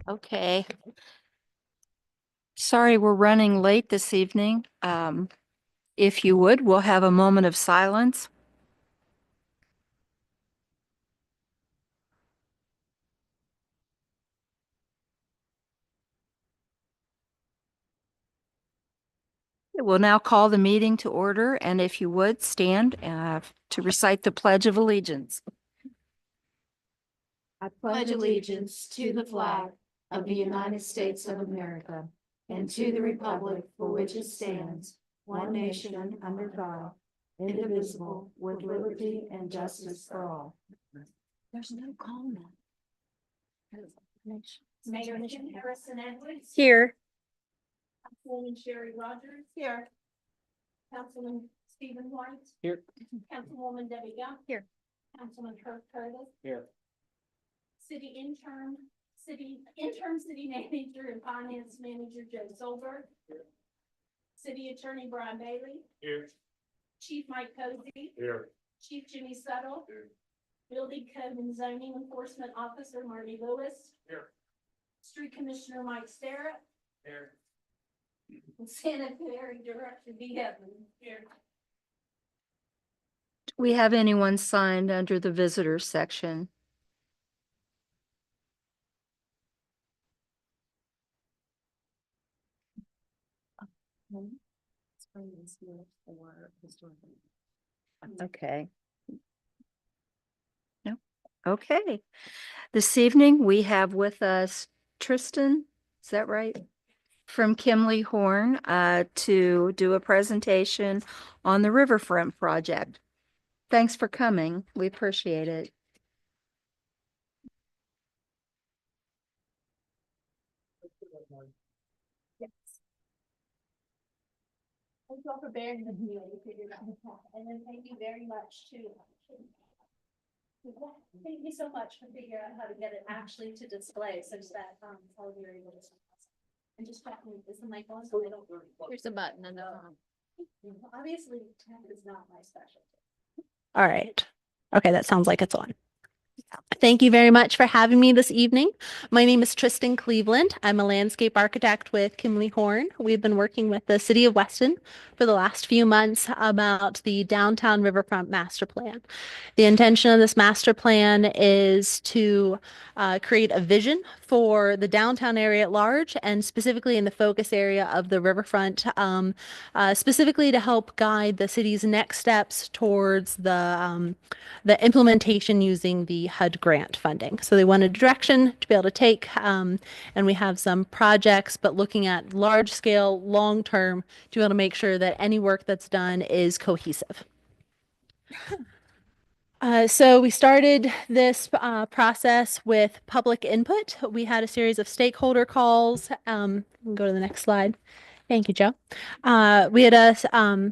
Okay. Sorry, we're running late this evening. If you would, we'll have a moment of silence. We'll now call the meeting to order, and if you would, stand to recite the Pledge of Allegiance. I pledge allegiance to the flag of the United States of America and to the republic for which it stands, one nation under God, indivisible, with liberty and justice for all. There's no comment. Mayor Harrison Edwards. Here. Councilwoman Sherry Rogers. Here. Councilman Stephen White. Here. Councilwoman Debbie Young. Here. Councilman Kirk Curtis. Here. City manager and finance manager Joe Solberg. Here. City attorney Brian Bailey. Here. Chief Mike Cozy. Here. Chief Jimmy Settle. Here. Building Code and Zoning Enforcement Officer Marty Lewis. Here. Street Commissioner Mike Starrett. Here. And Sanitary Director Dee Evans. Here. Do we have anyone signed under the visitors section? Okay. No. Okay. This evening we have with us Tristan, is that right? From Kimley Horn to do a presentation on the Riverfront project. Thanks for coming. We appreciate it. Thank you all for bearing with me. And then thank you very much to. Thank you so much for figuring out how to get it actually to display such that all of you are able to. And just check me, is the mic on? So I don't. Here's a button and Obviously, tech is not my specialty. All right. Okay, that sounds like it's on. Thank you very much for having me this evening. My name is Tristan Cleveland. I'm a landscape architect with Kimley Horn. We've been working with the City of Weston for the last few months about the Downtown Riverfront Master Plan. The intention of this master plan is to create a vision for the downtown area at large and specifically in the focus area of the riverfront, specifically to help guide the city's next steps towards the implementation using the HUD grant funding. So they wanted direction to be able to take, and we have some projects, but looking at large scale, long term, to be able to make sure that any work that's done is cohesive. So we started this process with public input. We had a series of stakeholder calls. Go to the next slide. Thank you, Joe. We had a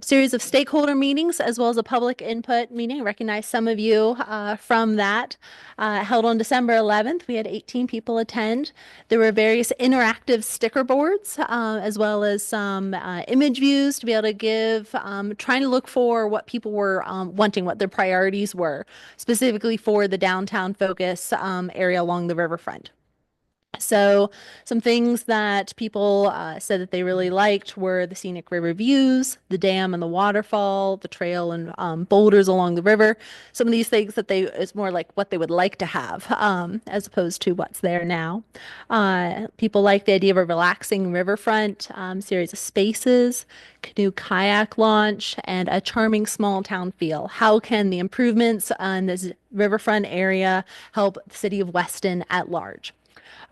series of stakeholder meetings as well as a public input meeting. I recognize some of you from that. Held on December 11th. We had 18 people attend. There were various interactive sticker boards as well as some image views to be able to give, trying to look for what people were wanting, what their priorities were, specifically for the downtown focus area along the riverfront. So some things that people said that they really liked were the scenic river views, the dam and the waterfall, the trail and boulders along the river. Some of these things that it's more like what they would like to have as opposed to what's there now. People like the idea of a relaxing riverfront series of spaces, canoe kayak launch, and a charming small town feel. How can the improvements on this riverfront area help the city of Weston at large?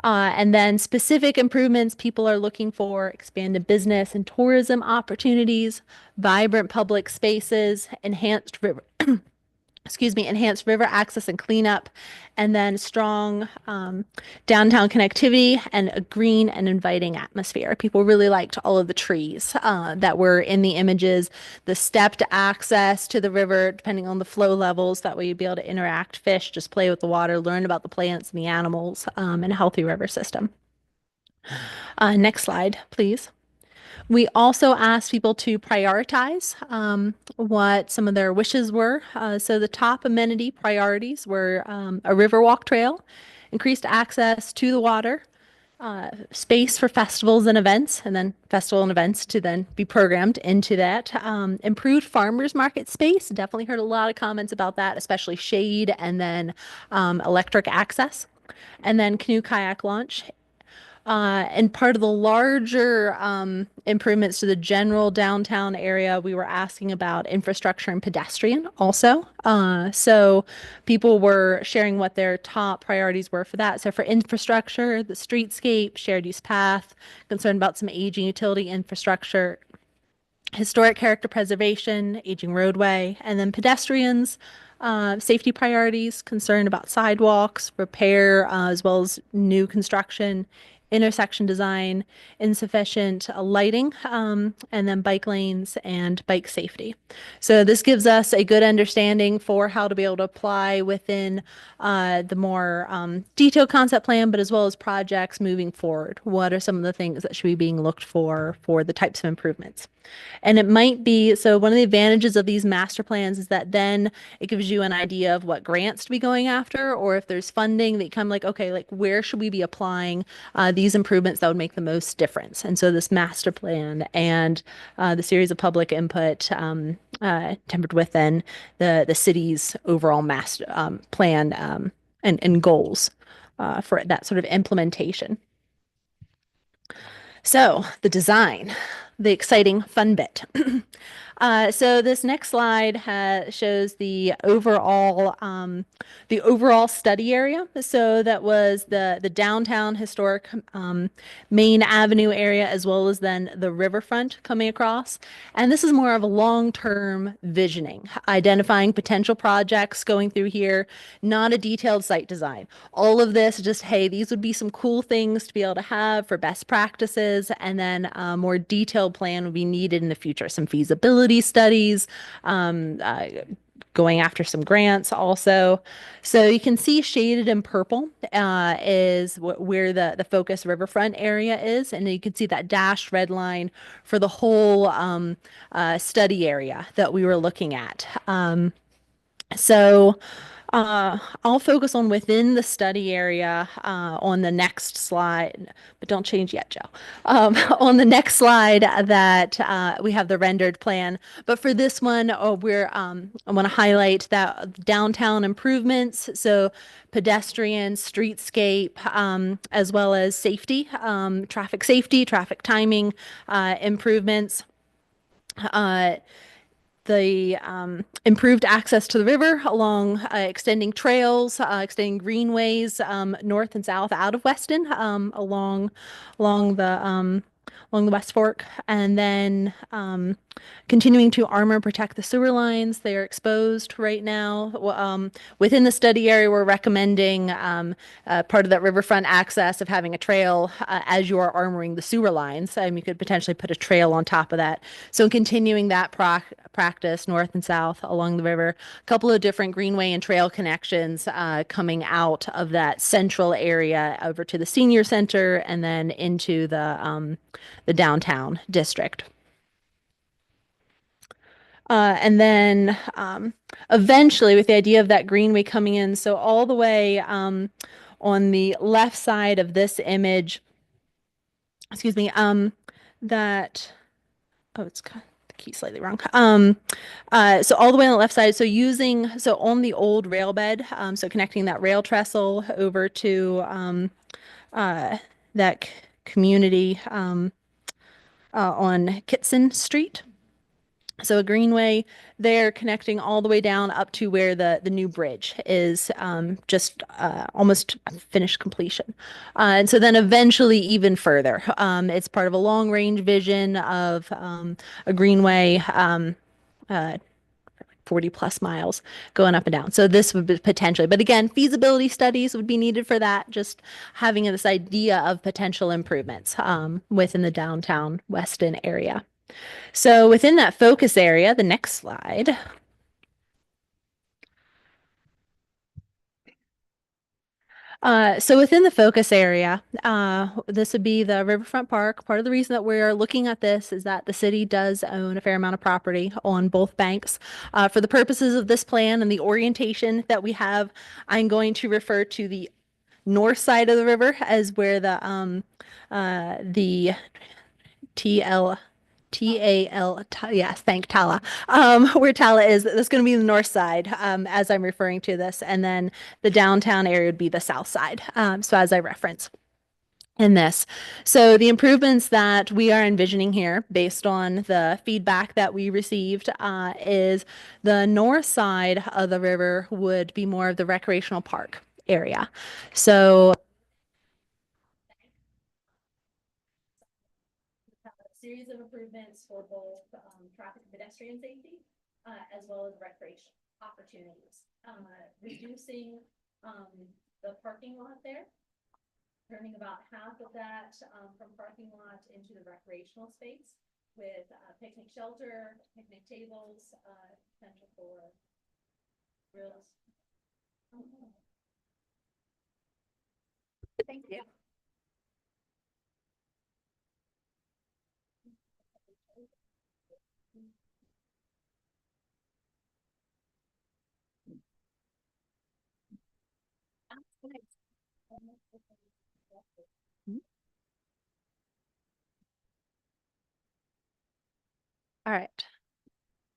And then specific improvements people are looking for: expanded business and tourism opportunities, vibrant public spaces, enhanced river, enhanced river access and cleanup, and then strong downtown connectivity and a green and inviting atmosphere. People really liked all of the trees that were in the images, the stepped access to the river, depending on the flow levels. That way you'd be able to interact, fish, just play with the water, learn about the plants and the animals in a healthy river system. Next slide, please. We also asked people to prioritize what some of their wishes were. So the top amenity priorities were a river walk trail, increased access to the water, space for festivals and events, and then festival and events to then be programmed into that. Improved farmers market space. Definitely heard a lot of comments about that, especially shade and then electric access. And then canoe kayak launch. And part of the larger improvements to the general downtown area, we were asking about infrastructure and pedestrian also. So people were sharing what their top priorities were for that. So for infrastructure, the streetscape, shared use path, concerned about some aging utility infrastructure, historic character preservation, aging roadway, and then pedestrians, safety priorities, concern about sidewalks, repair, as well as new construction, intersection design, insufficient lighting, and then bike lanes and bike safety. So this gives us a good understanding for how to be able to apply within the more detailed concept plan, but as well as projects moving forward. What are some of the things that should be being looked for the types of improvements? And it might be, so one of the advantages of these master plans is that then it gives you an idea of what grants to be going after, or if there's funding that you come like, okay, like where should we be applying these improvements that would make the most difference? And so this master plan and the series of public input tempered within the city's overall master plan and goals for that sort of implementation. So the design, the exciting fun bit. So this next slide shows the overall study area. So that was the downtown historic Main Avenue area, as well as then the riverfront coming across. And this is more of a long-term visioning, identifying potential projects going through here, not a detailed site design. All of this just, hey, these would be some cool things to be able to have for best practices, and then a more detailed plan would be needed in the future. Some feasibility studies, going after some grants also. So you can see shaded in purple is where the focus riverfront area is. And you can see that dashed red line for the whole study area that we were looking at. So I'll focus on within the study area on the next slide, but don't change yet, Joe. On the next slide that we have the rendered plan. But for this one, I want to highlight that downtown improvements. So pedestrian, streetscape, as well as safety, traffic timing improvements. The improved access to the river along extending trails, extending greenways north and south out of Weston along the West Fork, and then continuing to armor and protect the sewer lines. They are exposed right now. Within the study area, we're recommending part of that riverfront access of having a trail as you are armoring the sewer lines. You could potentially put a trail on top of that. So continuing that practice north and south along the river, a couple of different greenway and trail connections coming out of that central area over to the senior center and then into the downtown district. And then eventually with the idea of that greenway coming in, so all the way on the left side of this image, excuse me, that, oh, it's got the key slightly wrong. So all the way on the left side, so on the old rail bed, so connecting that rail trestle over to that community on Kitson Street. So a greenway there connecting all the way down up to where the new bridge is just almost finished completion. And so then eventually even further. It's part of a long range vision of a greenway 40 plus miles going up and down. So this would be potentially, but again, feasibility studies would be needed for that, just having this idea of potential improvements within the downtown Weston area. So within that focus area, the next slide. So within the focus area, this would be the Riverfront Park. Part of the reason that we're looking at this is that the city does own a fair amount of property on both banks. For the purposes of this plan and the orientation that we have, I'm going to refer to the north side of the river is where the TL yes, thank Tala. Where Tala is, that's going to be the north side, as I'm referring to this, and then the downtown area would be the south side. So as I reference in this. So the improvements that we are envisioning here, based on the feedback that we received, is the north side of the river would be more of the recreational park area. So a series of improvements for both traffic and pedestrian safety, as well as recreation opportunities. Reducing the parking lot there, turning about half of that from parking lot into the recreational space with picnic shelter, picnic tables, potential for grills. Thank you. All right.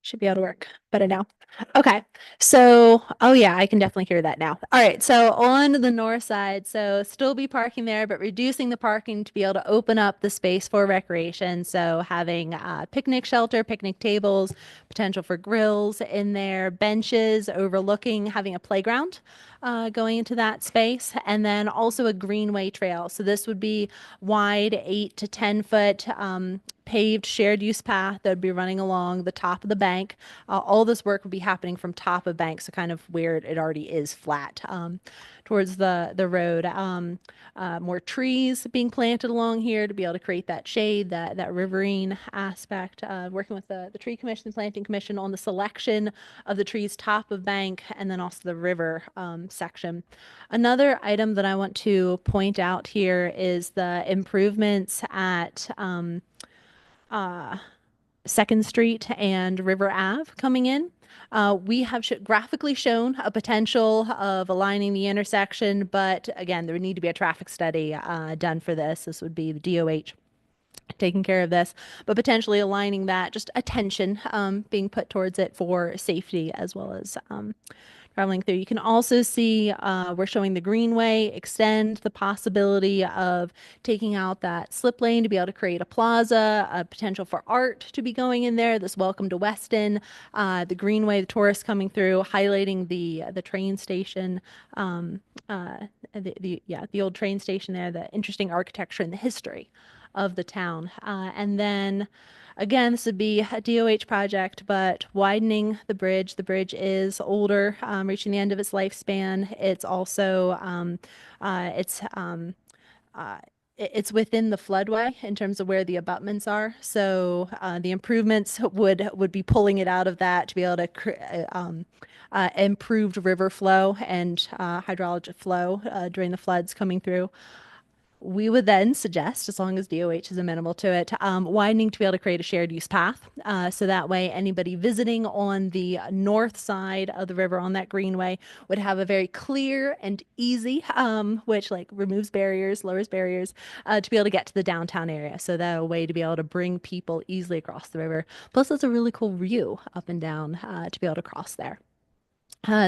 Should be able to work better now. Okay. So, oh yeah, I can definitely hear that now. All right. So on the north side, so still be parking there, but reducing the parking to be able to open up the space for recreation. So having picnic shelter, picnic tables, potential for grills in there, benches overlooking, having a playground going into that space, and then also a greenway trail. So this would be wide 8 to 10 foot paved shared use path that would be running along the top of the bank. All this work would be happening from top of bank, so kind of where it already is flat towards the road. More trees being planted along here to be able to create that shade, that riverine aspect. Working with the tree commission, the planting commission on the selection of the trees top of bank, and then also the river section. Another item that I want to point out here is the improvements at Second Street and River Ave coming in. We have graphically shown a potential of aligning the intersection, but again, there would need to be a traffic study done for this. This would be the DOH taking care of this, but potentially aligning that, just attention being put towards it for safety as well as traveling through. You can also see we're showing the greenway extend, the possibility of taking out that slip lane to be able to create a plaza, a potential for art to be going in there. This welcome to Weston, the greenway, the tourists coming through, highlighting the train station, the old train station there, the interesting architecture and the history of the town. And then again, this would be a DOH project, but widening the bridge. The bridge is older, reaching the end of its lifespan. It's also it's within the floodway in terms of where the abutments are. So the improvements would be pulling it out of that to be able to improved river flow and hydrologic flow during the floods coming through. We would then suggest, as long as DOH is amenable to it, widening to be able to create a shared use path. So that way anybody visiting on the north side of the river on that greenway would have a very clear and easy, which like removes barriers, lowers barriers, to be able to get to the downtown area. So that a way to be able to bring people easily across the river. Plus it's a really cool view up and down to be able to cross there.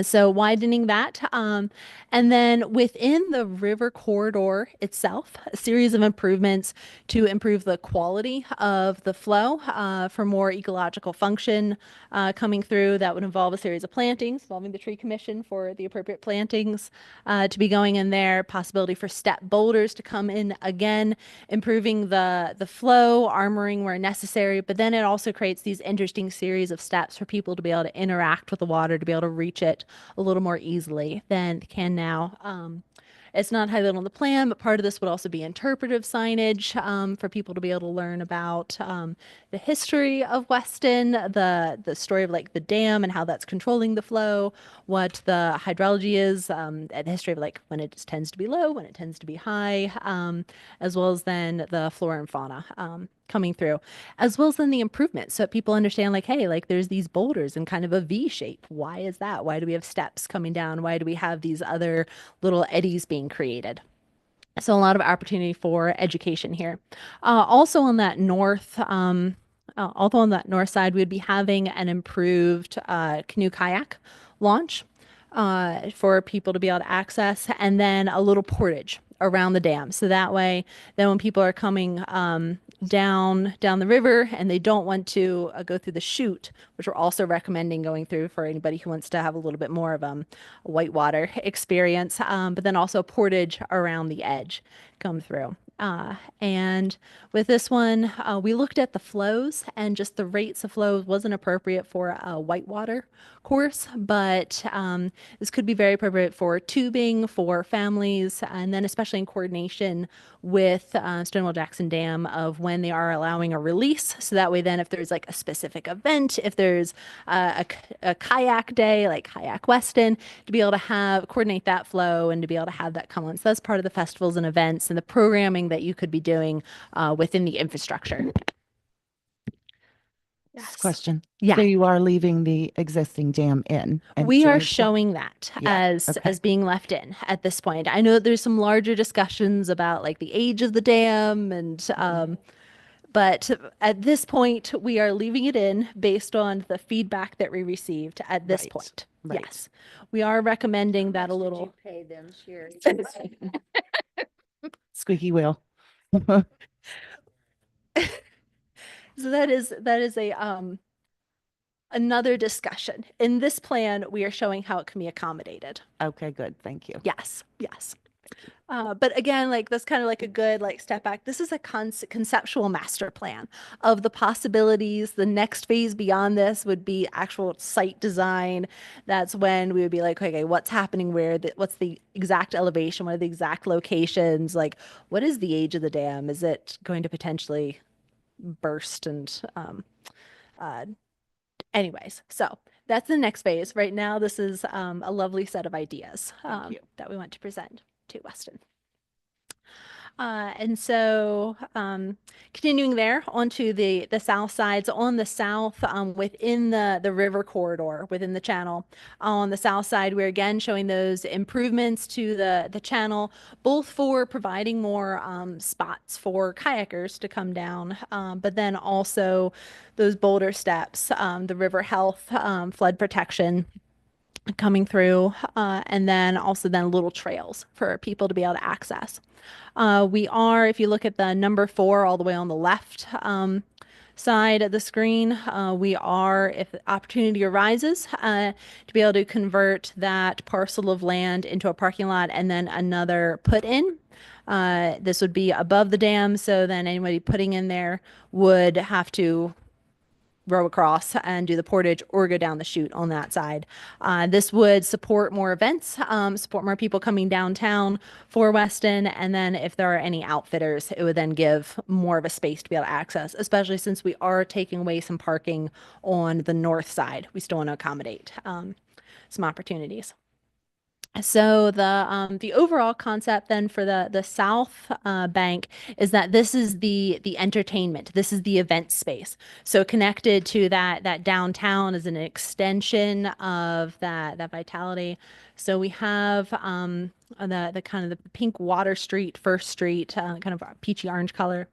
So widening that. And then within the river corridor itself, a series of improvements to improve the quality of the flow for more ecological function coming through. That would involve a series of plantings, involving the tree commission for the appropriate plantings to be going in there, possibility for step boulders to come in again, improving the flow, armoring where necessary, but then it also creates these interesting series of steps for people to be able to interact with the water, to be able to reach it a little more easily than can now. It's not highlighted on the plan, but part of this would also be interpretive signage for people to be able to learn about the history of Weston, the story of like the dam and how that's controlling the flow, what the hydrology is, and the history of like when it tends to be low, when it tends to be high, as well as then the flora and fauna coming through, as well as then the improvements so that people understand like, hey, like there's these boulders in kind of a V shape. Why is that? Why do we have steps coming down? Why do we have these other little eddies being created? So a lot of opportunity for education here. Also on that although on that north side, we'd be having an improved canoe kayak launch for people to be able to access, and then a little portage around the dam. So that way, then when people are coming down the river and they don't want to go through the chute, which we're also recommending going through for anybody who wants to have a little bit more of a whitewater experience, but then also portage around the edge come through. And with this one, we looked at the flows and just the rates of flows wasn't appropriate for a whitewater course, but this could be very appropriate for tubing for families, and then especially in coordination with Stonewall Jackson Dam of when they are allowing a release. So that way, then if there's like a specific event, if there's a kayak day, like Kayak Weston, to be able to have coordinate that flow and to be able to have that come on. So that's part of the festivals and events and the programming that you could be doing within the infrastructure. Yes. Question. Yeah. So you are leaving the existing dam in? And We are doing- showing that Yeah, as okay. as being left in at this point. I know that there's some larger discussions about like the age of the dam and but at this point we are leaving it in based on the feedback that we received at this Right, point. right. Yes. We are recommending that a Did little you pay them, Sherry? Squeaky wheel. so that is a another discussion. In this plan, we are showing how it can be accommodated. Okay, good. Thank you. Yes, yes. But again, like that's kind of like a good like step back. This is a conceptual master plan of the possibilities. The next phase beyond this would be actual site design. That's when we would be like, okay, what's happening where? What's the exact elevation? What are the exact locations? Like, what is the age of the dam? Is it going to potentially burst? And anyways, so that's the next phase. Right now, this is a lovely set of ideas you. that we want to present to Weston. And so continuing there onto the south side. So on the south, within the river corridor, within the channel, on the south side, we're again showing those improvements to the channel, both for providing more spots for kayakers to come down, but then also those boulder steps, the river health, flood protection coming through, and then also then little trails for people to be able to access. We are, if you look at the number 4 all the way on the left side of the screen, we are, if the opportunity arises, to be able to convert that parcel of land into a parking lot and then another put in. This would be above the dam, so then anybody putting in there would have to row across and do the portage or go down the chute on that side. This would support more events, support more people coming downtown for Weston. And then if there are any outfitters, it would then give more of a space to be able to access, especially since we are taking away some parking on the north side. We still want to accommodate some opportunities. So the overall concept then for the south bank is that this is the entertainment. This is the event space. So connected to that downtown is an extension of that vitality. So we have the kind of the pink Water Street, First Street, kind of peachy orange color.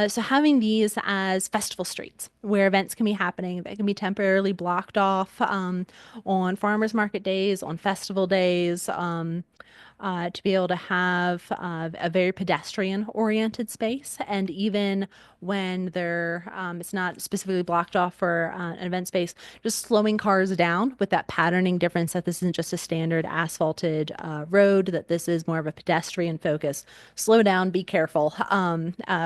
So having these as festival streets where events can be happening that can be temporarily blocked off on farmers market days, on festival days, to be able to have a very pedestrian oriented space. And even when it's not specifically blocked off for an event space, just slowing cars down with that patterning difference that this isn't just a standard asphalted road, that this is more of a pedestrian focus. Slow down, be careful.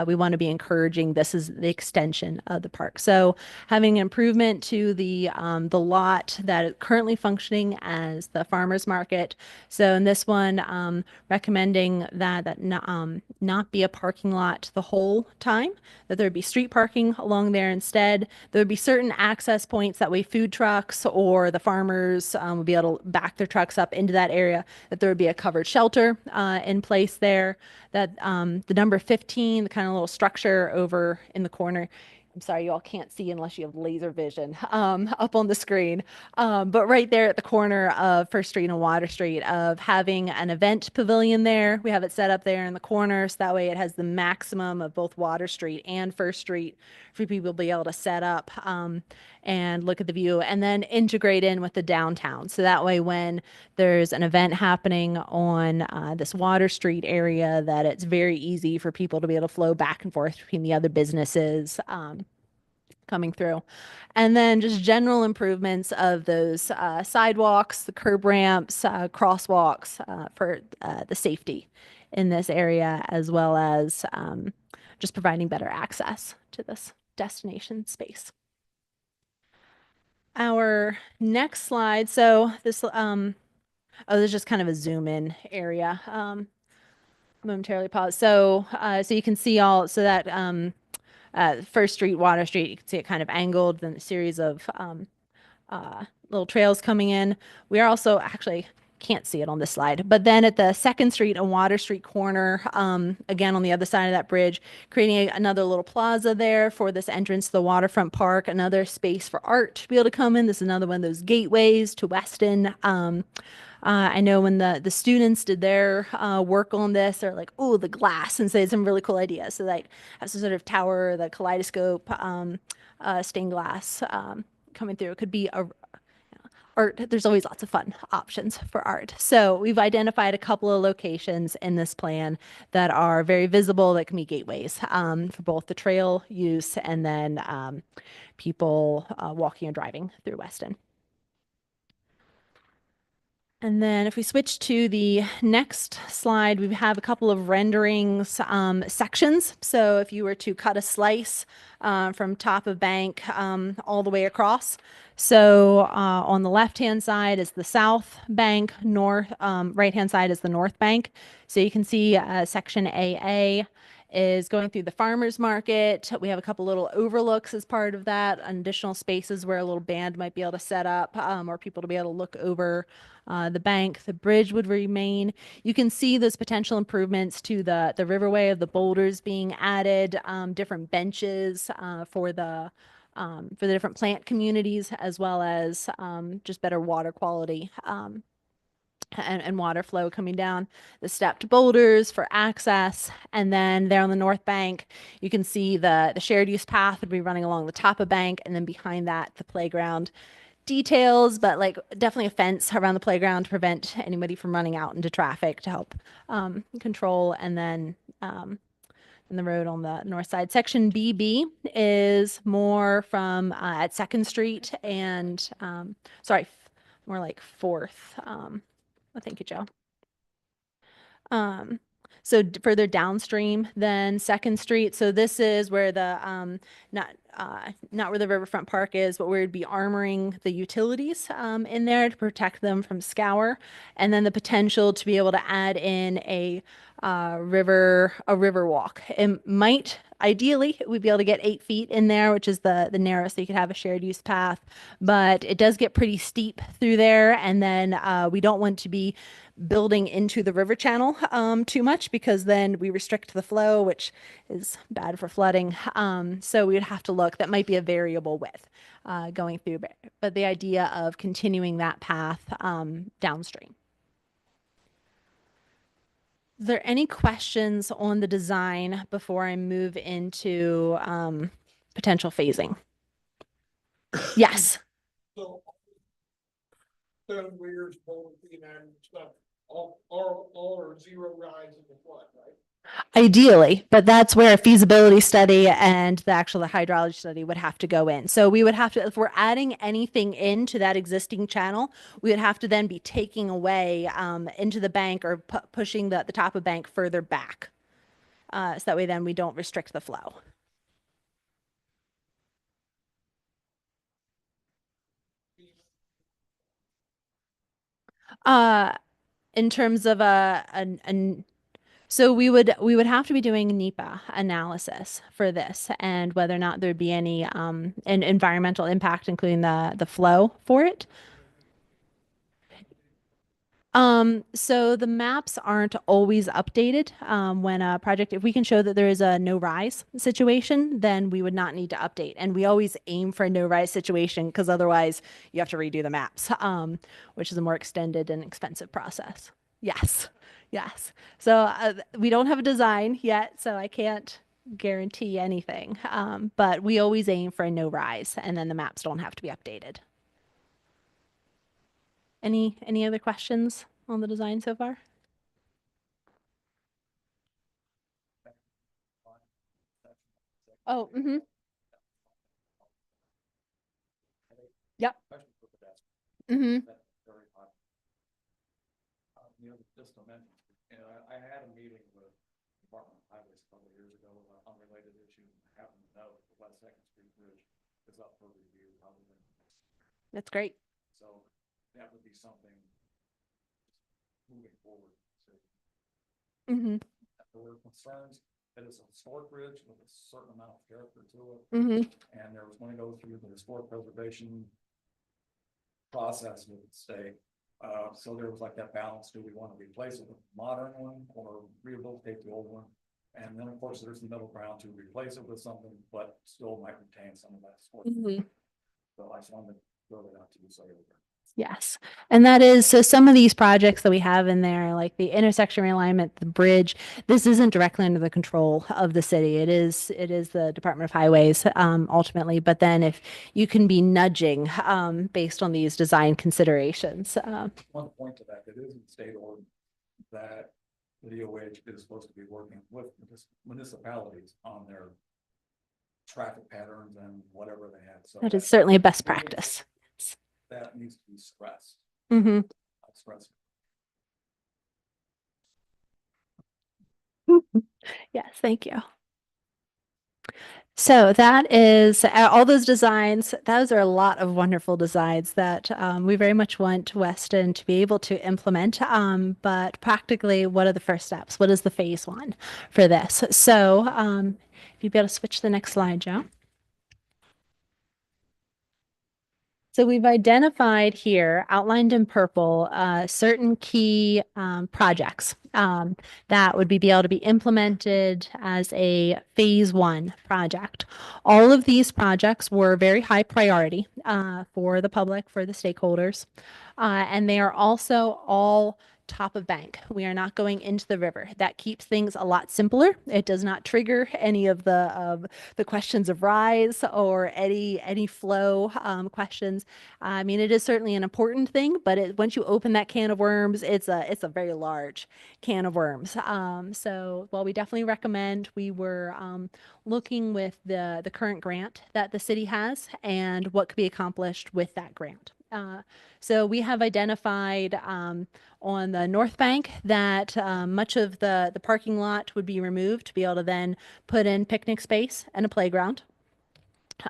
We want to be encouraging this is the extension of the park. So having improvement to the lot that is currently functioning as the farmers market. So in this one, recommending that not be a parking lot the whole time, that there would be street parking along there instead. There would be certain access points that way food trucks or the farmers would be able to back their trucks up into that area, that there would be a covered shelter in place there, that the number 15, the kind of little structure over in the corner, I'm sorry, you all can't see unless you have laser vision up on the screen. But right there at the corner of First Street and Water Street, of having an event pavilion there. We have it set up there in the corner, so that way it has the maximum of both Water Street and First Street for people to be able to set up and look at the view, and then integrate in with the downtown. So that way, when there's an event happening on this Water Street area, that it's very easy for people to be able to flow back and forth between the other businesses coming through. And then just general improvements of those sidewalks, the curb ramps, crosswalks for the safety in this area, as well as just providing better access to this destination space. Our next slide. So this, oh, this is just kind of a zoom in area. Momentarily pause. So, so you can see all, so that First Street, Water Street, you can see it kind of angled, then a series of little trails coming in. We are also actually can't see it on this slide, but then at the Second Street and Water Street corner, again on the other side of that bridge, creating another little plaza there for this entrance to the waterfront park, another space for art to be able to come in. This is another one of those gateways to Weston. I know when the students did their work on this, they're like, "Oh, the glass," and say some really cool ideas. So like, as a sort of tower, the kaleidoscope, stained glass coming through. It could be a art. There's always lots of fun options for art. So we've identified a couple of locations in this plan that are very visible, that can be gateways for both the trail use and then people walking and driving through Weston. And then if we switch to the next slide, we have a couple of renderings sections. So if you were to cut a slice from top of bank all the way across. So on the left-hand side is the south bank, right-hand side is the north bank. So you can see section AA is going through the farmers market. We have a couple little overlooks as part of that, additional spaces where a little band might be able to set up or people to be able to look over the bank. The bridge would remain. You can see those potential improvements to the riverway of the boulders being added, different benches for the different plant communities, as well as just better water quality. And water flow coming down the stepped boulders for access. And then there on the north bank, you can see the shared use path would be running along the top of bank, and then behind that, the playground details, but like definitely a fence around the playground to prevent anybody from running out into traffic to help control. And then in the road on the north side. Section BB is more from at Second Street and sorry, more like Fourth. Thank you, Joe. So further downstream than Second Street. So this is where the not where the Riverfront Park is, but where it'd be armoring the utilities in there to protect them from scour, and then the potential to be able to add in a river walk. It might ideally we'd be able to get 8 feet in there, which is the narrowest, so you could have a shared use path, but it does get pretty steep through there, and then we don't want to be building into the river channel too much, because then we restrict the flow, which is bad for flooding. So we would have to look, that might be a variable width going through, but the idea of continuing that path downstream. Is there any questions on the design before I move into potential phasing? Yes. So, seven weirs, bowl, and stuff, all are zero rise in the flood, right? Ideally, but that's where a feasibility study and the hydrology study would have to go in. So we would have to, if we're adding anything into that existing channel, we would have to then be taking away into the bank or pushing the top of bank further back. So that way then we don't restrict the flow. In terms of so we would have to be doing NEPA analysis for this and whether or not there'd be any an environmental impact, including the flow for it. So the maps aren't always updated when a project, if we can show that there is a no rise situation, then we would not need to update. And we always aim for a no rise situation because otherwise you have to redo the maps, which is a more extended and expensive process. Yes, yes. So we don't have a design yet, so I can't guarantee anything. But we always aim for a no rise, and then the maps don't have to be updated. Any other questions on the design so far? Oh, mm-hmm. Yep. Mm-hmm. Just to mention, I had a meeting with Department of Highways a couple of years ago about unrelated issues, and I happen to know that the West Second Street Bridge is up for review probably. That's great. So that would be something moving forward. So Mm-hmm. there were concerns that it's a historic bridge with a certain amount of character to it, Mm-hmm. and there was going to go through the historic preservation process with the state. So there was like that balance. Do we want to replace it with a modern one or rehabilitate the old one? And then of course there's the middle ground to replace it with something, but still might retain some of that sport. Mm-hmm. So I just wanted to throw that out to you. So Yes. And that is, so some of these projects that we have in there, like the intersection realignment, the bridge, this isn't directly under the control of the city. It is the Department of Highways, ultimately. But then if you can be nudging, based on these design considerations. one point to that, it is in state order that the DOH is supposed to be working with municipalities on their traffic patterns and whatever they have. So That is certainly a best practice. that needs to be stressed. Mm-hmm. Stressed. Yes, thank you. So that is all those designs. Those are a lot of wonderful designs that we very much want Weston to be able to implement. But practically, what are the first steps? What is the phase one for this? So if you'd be able to switch to the next slide, Joe. So we've identified here, outlined in purple, certain key projects that would be able to be implemented as a phase one project. All of these projects were very high priority for the public, for the stakeholders, and they are also all top of bank. We are not going into the river. That keeps things a lot simpler. It does not trigger any of the questions of rise or any flow questions. I mean, it is certainly an important thing, but once you open that can of worms, it's a very large can of worms. So while we definitely recommend, we were looking with the current grant that the city has and what could be accomplished with that grant. So we have identified on the north bank that much of the parking lot would be removed to be able to then put in picnic space and a playground.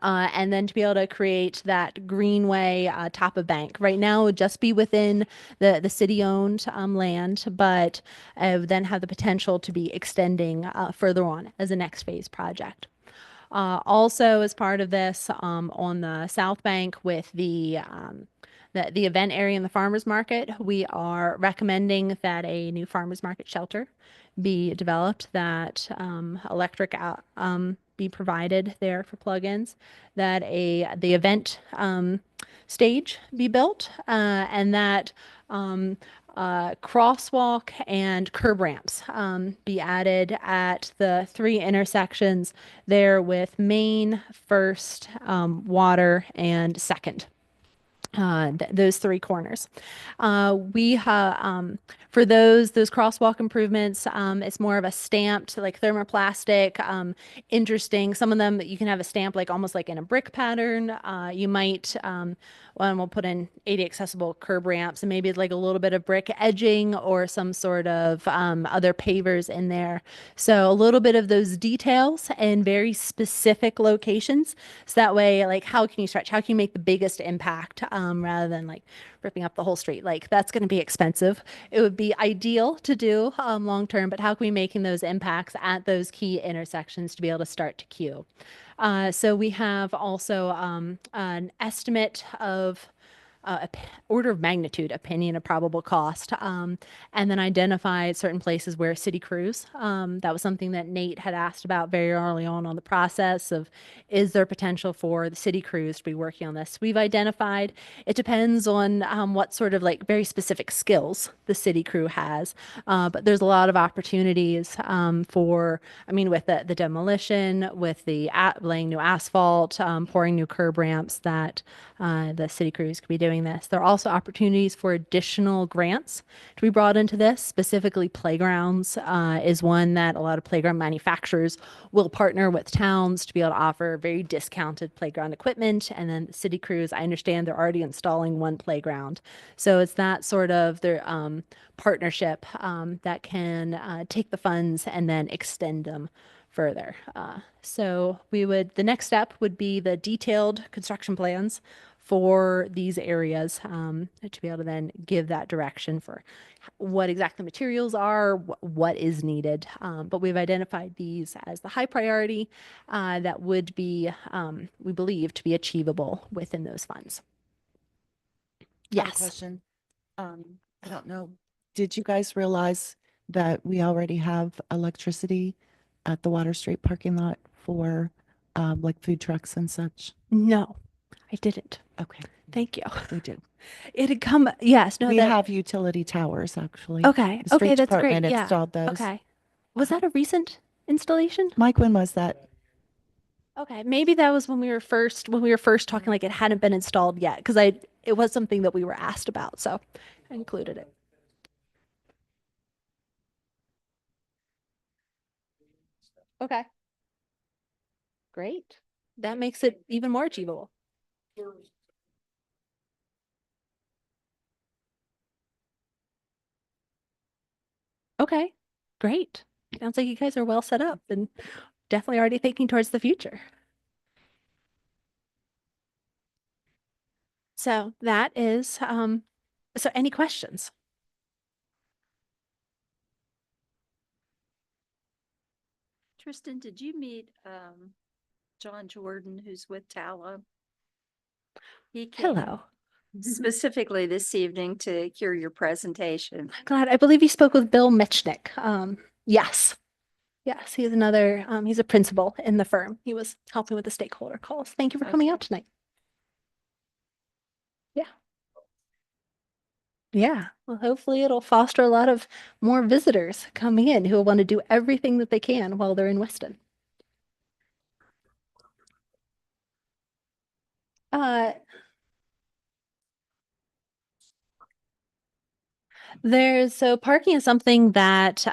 And then to be able to create that greenway top of bank. Right now, it would just be within the city-owned land, but then have the potential to be extending further on as a next phase project. Also, as part of this, on the south bank with the event area in the farmers market, we are recommending that a new farmers market shelter be developed, that electric be provided there for plugins, that the event stage be built, and that crosswalk and curb ramps be added at the 3 intersections there with Main, First, Water, and Second. Those 3 corners. We have for those crosswalk improvements, it's more of a stamped, like thermoplastic, interesting. Some of them you can have a stamp like almost like in a brick pattern. You might and we'll put in ADA accessible curb ramps and maybe like a little bit of brick edging or some sort of other pavers in there. So a little bit of those details and very specific locations. So that way, like, how can you stretch? How can you make the biggest impact rather than like ripping up the whole street? Like, that's going to be expensive. It would be ideal to do long term, but how can we making those impacts at those key intersections to be able to start to queue? So we have also an estimate of order of magnitude opinion of probable cost, and then identify certain places where city crews. That was something that Nate had asked about very early on the process of, is there potential for the city crews to be working on this? We've identified, it depends on what sort of like very specific skills the city crew has, but there's a lot of opportunities for, I mean, with the demolition, with the laying new asphalt, pouring new curb ramps, that the city crews could be doing this. There are also opportunities for additional grants to be brought into this. Specifically, playgrounds is one that a lot of playground manufacturers will partner with towns to be able to offer very discounted playground equipment. And then the city crews, I understand they're already installing one playground. So it's that sort of their partnership that can take the funds and then extend them further. So the next step would be the detailed construction plans for these areas to be able to then give that direction for what exactly the materials are, what is needed. But we've identified these as the high priority that would be, we believe, to be achievable within those funds. I have a Yes. question. I don't know. Did you guys realize that we already have electricity at the Water Street parking lot for like food trucks and such? No, I didn't. Okay, Thank you. we do. It had come, yes, no, We that, have utility towers, actually. okay, The street okay, that's great, department yeah. installed those. Okay. Was that a recent installation? Mike, when was that? Okay, maybe that was when we were first talking, like it hadn't been installed yet, because it was something that we were asked about, so I included it. Okay. Great. That makes it even more achievable. Okay, great. Sounds like you guys are well set up and definitely already thinking towards the future. So that is, so any questions? Tristan, did you meet John Jordan, who's with Tala? He came Hello. specifically this evening to hear your presentation. Glad. I believe you spoke with Bill Mitchnick. Yes. Yes, he's another, he's a principal in the firm. He was helping with the stakeholder calls. Thank you for coming Okay. out tonight. Yeah. Yeah. Well, hopefully it'll foster a lot of more visitors coming in who will want to do everything that they can while they're in Weston. So parking is something that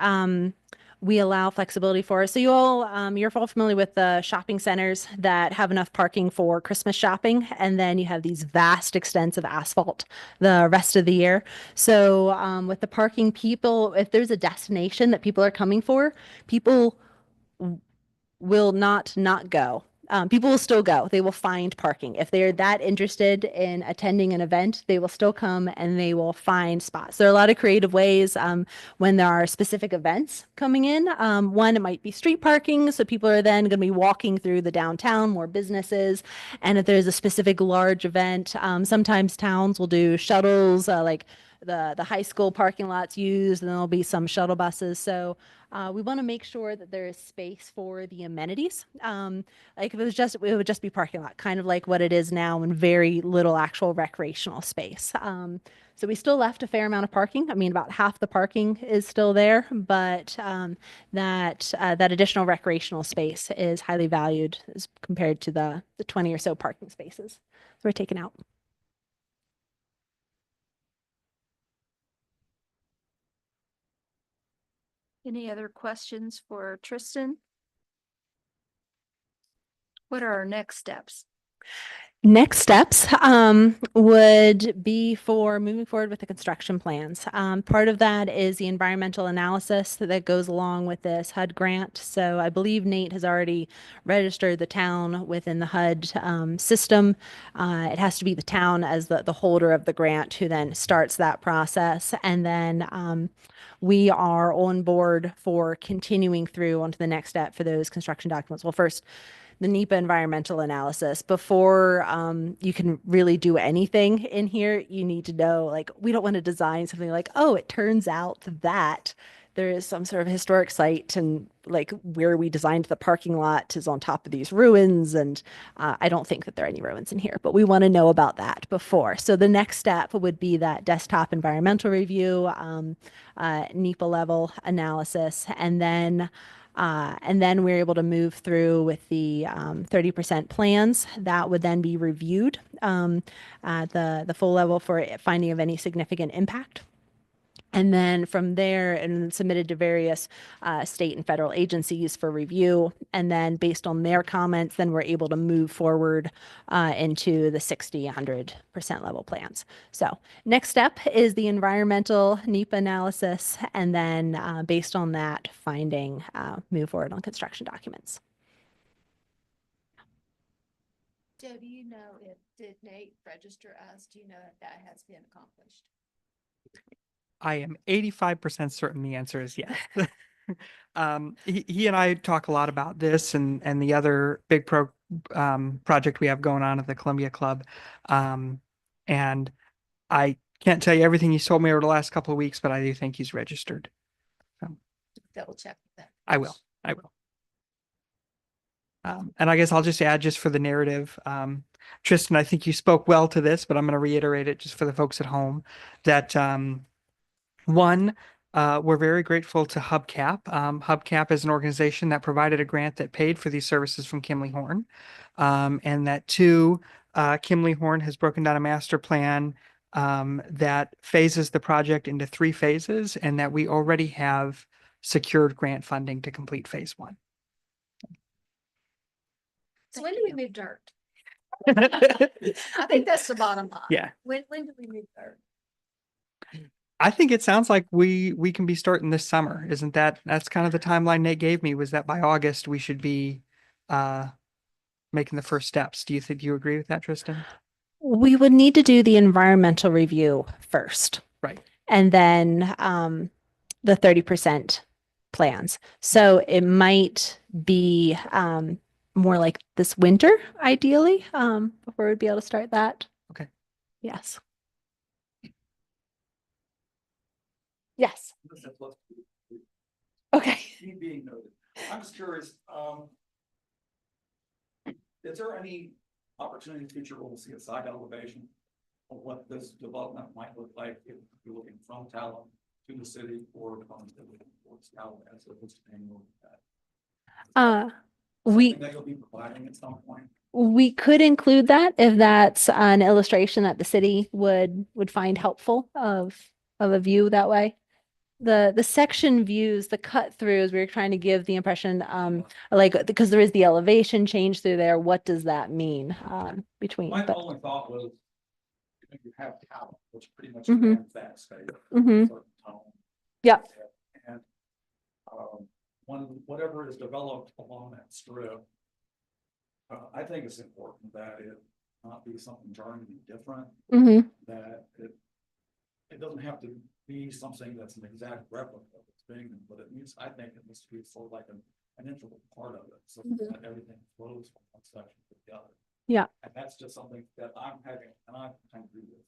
we allow flexibility for. So you're all familiar with the shopping centers that have enough parking for Christmas shopping, and then you have these vast extents of asphalt the rest of the year. So with the parking, people, if there's a destination that people are coming for, people will not go. People will still go. They will find parking. If they're that interested in attending an event, they will still come and they will find spots. There are a lot of creative ways when there are specific events coming in. One, it might be street parking. So people are then going to be walking through the downtown, more businesses. And if there's a specific large event, sometimes towns will do shuttles, like the high school parking lots used, and there'll be some shuttle buses. So we want to make sure that there is space for the amenities. Like if it would just be parking lot, kind of like what it is now, and very little actual recreational space. So we still left a fair amount of parking. I mean, about half the parking is still there, but that additional recreational space is highly valued as compared to the 20 or so parking spaces that were taken out. Any other questions for Tristan? What are our next steps? Next steps would be for moving forward with the construction plans. Part of that is the environmental analysis that goes along with this HUD grant. So I believe Nate has already registered the town within the HUD system. It has to be the town as the holder of the grant who then starts that process. And then we are on board for continuing through onto the next step for those construction documents. Well, first, the NEPA environmental analysis. Before you can really do anything in here, you need to know, like, we don't want to design something like, oh, it turns out that there is some sort of historic site and like where we designed the parking lot is on top of these ruins. And I don't think that there are any ruins in here, but we want to know about that before. So the next step would be that desktop environmental review, NEPA level analysis, and then we're able to move through with the 30% plans that would then be reviewed at the full level for finding of any significant impact. And then from there, and submitted to various state and federal agencies for review. And then based on their comments, then we're able to move forward into the 60, 100% level plans. So next step is the environmental NEPA analysis. And then based on that finding, move forward on construction documents. Joe, do you know did Nate register us? Do you know if that has been accomplished? I am 85% certain the answer is yes. He and I talk a lot about this and the other big project we have going on at the Columbia Club. And I can't tell you everything he's told me over the last couple of weeks, but I do think he's registered. Double check that. I will. And I guess I'll just add just for the narrative, Tristan, I think you spoke well to this, but I'm going to reiterate it just for the folks at home that, one, we're very grateful to Hubcap. Hubcap is an organization that provided a grant that paid for these services from Kimley Horn. And that two, Kimley Horn has broken down a master plan that phases the project into 3 phases and that we already have secured grant funding to complete phase 1. So when do we move dirt? I think that's the bottom line. Yeah. When do we move dirt? I think it sounds like we can be starting this summer. Isn't that's kind of the timeline Nate gave me, was that by August we should be making the first steps. Do you agree with that, Tristan? We would need to do the environmental review first. Right. And then the 30% plans. So it might be more like this winter, ideally, before we'd be able to start that. Okay. Yes. Yes. Okay. Being noted. I'm just curious, is there any opportunity in the future where we'll see a side elevation of what this development might look like if you're looking from Talon to the city or from towards Talon as opposed to annual? We That you'll be providing at some point. we could include that if that's an illustration that the city would find helpful of a view that way. The section views, the cut throughs, we were trying to give the impression, like, because there is the elevation change through there, what does that mean between? My But, only thought was, you have Talon, which pretty much Mhm. commands that space. Mhm. certain tone. Yep. And whatever is developed along that strip, I think it's important that it not be something jarringly different, Mhm. that it doesn't have to be something that's an exact replica of its being, but it needs, I think it needs to be sort of like an integral part of it, so Mhm. that everything flows from one section to the other. Yeah. And that's just something that I'm having, and I kind of agree with.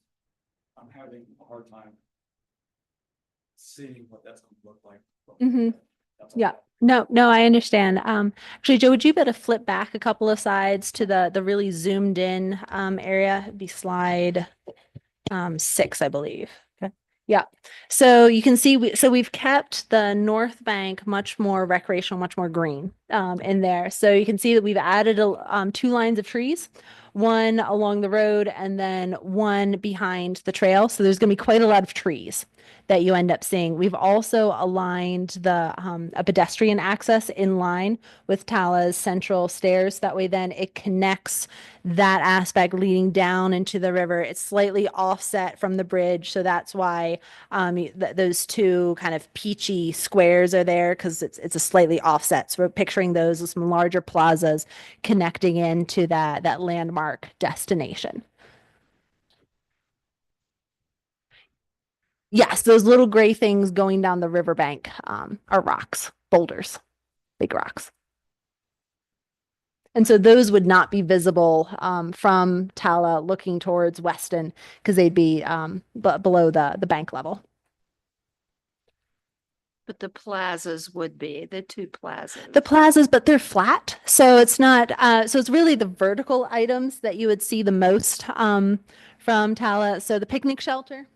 I'm having a hard time seeing what that's gonna look like. Mhm. That's all. Yeah. No, I understand. Actually, Joe, would you be able to flip back a couple of sides to the really zoomed in area? It'd be slide 6, I believe. Okay. Yeah. So you can see we've kept the north bank much more recreational, much more green in there. So you can see that we've added 2 lines of trees. one along the road and then one behind the trail. So there's going to be quite a lot of trees that you end up seeing. We've also aligned the a pedestrian access in line with Tala's central stairs. That way then it connects that aspect leading down into the river. It's slightly offset from the bridge. So that's why those two kind of peachy squares are there because it's a slightly offset. So we're picturing those as some larger plazas connecting into that landmark destination. Yes, those little gray things going down the riverbank are rocks, boulders, big rocks. And so those would not be visible from Tala looking towards Weston because they'd be below the bank level. But the plazas would be, the two plazas. The plazas, but they're flat. So it's not, so it's really the vertical items that you would see the most from Tala. So the picnic shelter,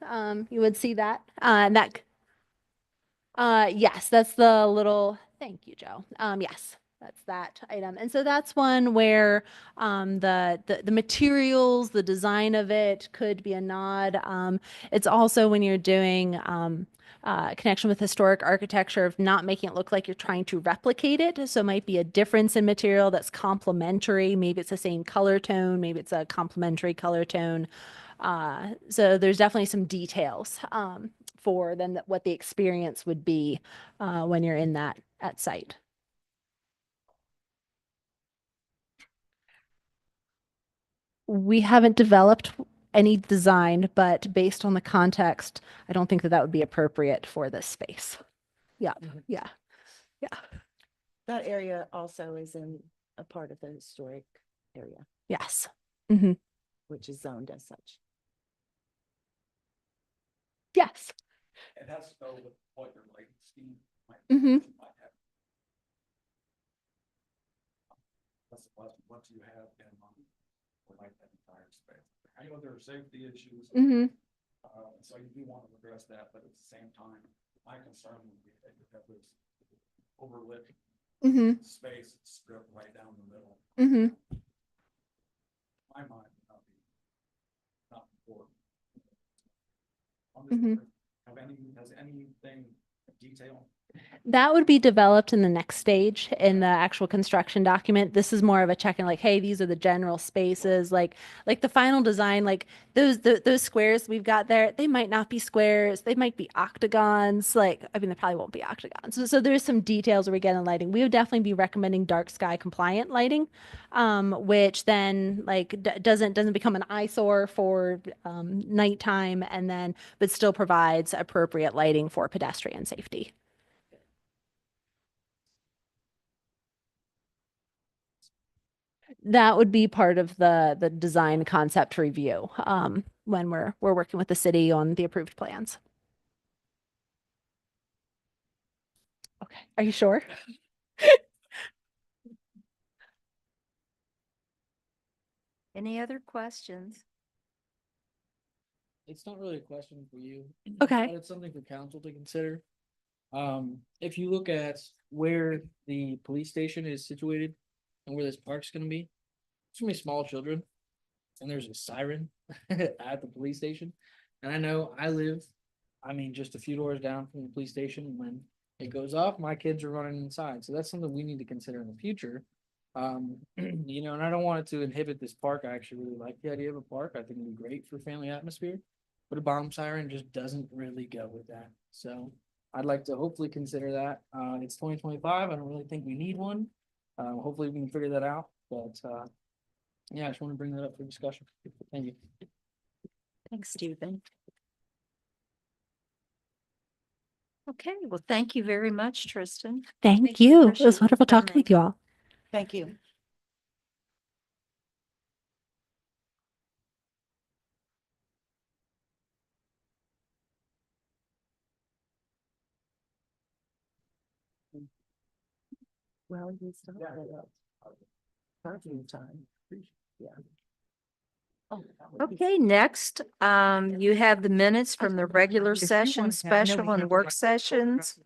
you would see that. And that, yes, that's the little, thank you, Joe. Yes, that's that item. And so that's one where the materials, the design of it could be a nod. It's also when you're doing connection with historic architecture of not making it look like you're trying to replicate it. So it might be a difference in material that's complementary. Maybe it's the same color tone, maybe it's a complementary color tone. So there's definitely some details for then what the experience would be when you're in that at site. We haven't developed any design, but based on the context, I don't think that that would be appropriate for this space. Yeah, yeah, yeah, That area also is in a part of the historic area, yes. Hmm. which is zoned as such. Yes. It has to go with what your lighting scheme might. Hmm. might have. That's the question, what do you have in mind for like that entire space? I know there are safety issues. Hmm. So you do want to address that, but at the same time, my concern would be that you have this overlit Hmm. space stripped right down the middle. Hmm. My mind would not be not important. Hmm. Has anything detail? That would be developed in the next stage in the actual construction document. This is more of a check-in, like, hey, these are the general spaces, like the final design, like those squares we've got there, they might not be squares, they might be octagons. Like, I mean, they probably won't be octagons. So there's some details where we get in lighting. We would definitely be recommending dark sky compliant lighting, which then like doesn't become an eyesore for nighttime, and then but still provides appropriate lighting for pedestrian safety. That would be part of the design concept review when we're working with the city on the approved plans. Okay, are you sure? Any other questions? It's not really a question for you. Okay. But it's something for council to consider. If you look at where the police station is situated and where this park's gonna be, it's gonna be small children. And there's a siren at the police station. And I know I live, just a few doors down from the police station. When it goes off, my kids are running inside. So that's something we need to consider in the future. And I don't want it to inhibit this park. I actually really like the idea of a park. I think it'd be great for family atmosphere. But a bomb siren just doesn't really go with that. So I'd like to hopefully consider that. It's 2025. I don't really think we need one. Hopefully we can figure that out. But yeah, I just want to bring that up for discussion. Thank you. Thanks, Stephen. Okay, well, thank you very much, Tristan. Thank you. It Appreciate was you wonderful talking coming. with you all. Thank you. Well, you still have it. Parking time. Yeah. Okay, next, you have the minutes from the regular session, special and work sessions.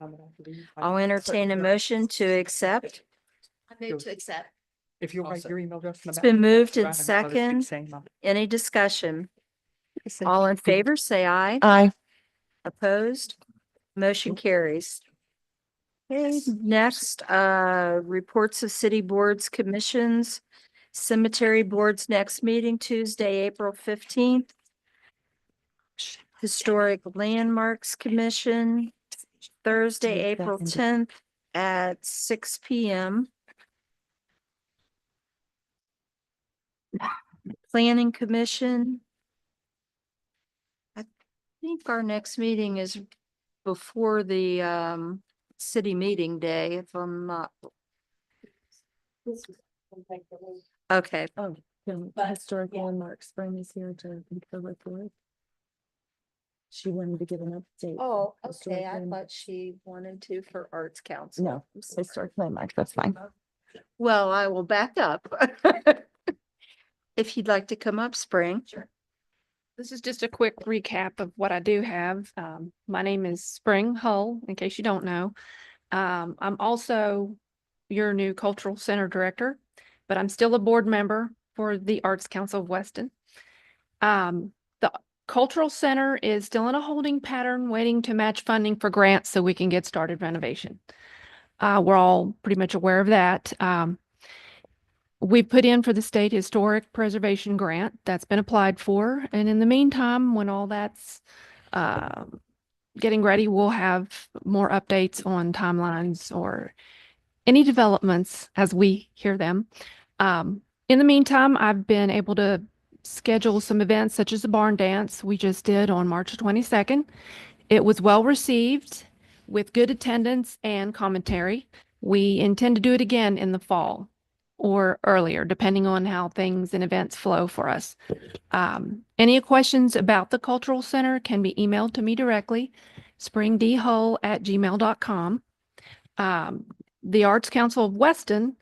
I'll entertain a motion to accept. I move to accept. If you'll I'll write sec- your email address in the It's back. been moved Rather and than others keep second. saying them. Any discussion? I said All you in could- favor, say aye. Aye. Opposed? Motion carries. Okay, next, reports of city boards, commissions, cemetery board's next meeting Tuesday, April 15th. Historic Landmarks Commission, Thursday, April 10th at 6 PM. Planning Commission. I think our next meeting is before the city meeting day, if I'm not. Okay, Oh, historic landmark spring is here to give the report. She wanted to give an update. oh, Historic okay, I landmark. thought she wanted to for Arts Council. No, historic landmarks, that's fine. Well, I will back up. If you'd like to come up, Spring. This is just a quick recap of what I do have. My name is Spring Hull, in case you don't know. I'm also your new Cultural Center Director, but I'm still a board member for the Arts Council of Weston. The Cultural Center is still in a holding pattern, waiting to match funding for grants so we can get started renovation. We're all pretty much aware of that. We put in for the state historic preservation grant that's been applied for. And in the meantime, when all that's getting ready, we'll have more updates on timelines or any developments as we hear them. In the meantime, I've been able to schedule some events such as the barn dance we just did on March 22nd. It was well received with good attendance and commentary. We intend to do it again in the fall or earlier, depending on how things and events flow for us. Any questions about the Cultural Center can be emailed to me directly, springdhull@gmail.com. The Arts Council of Weston,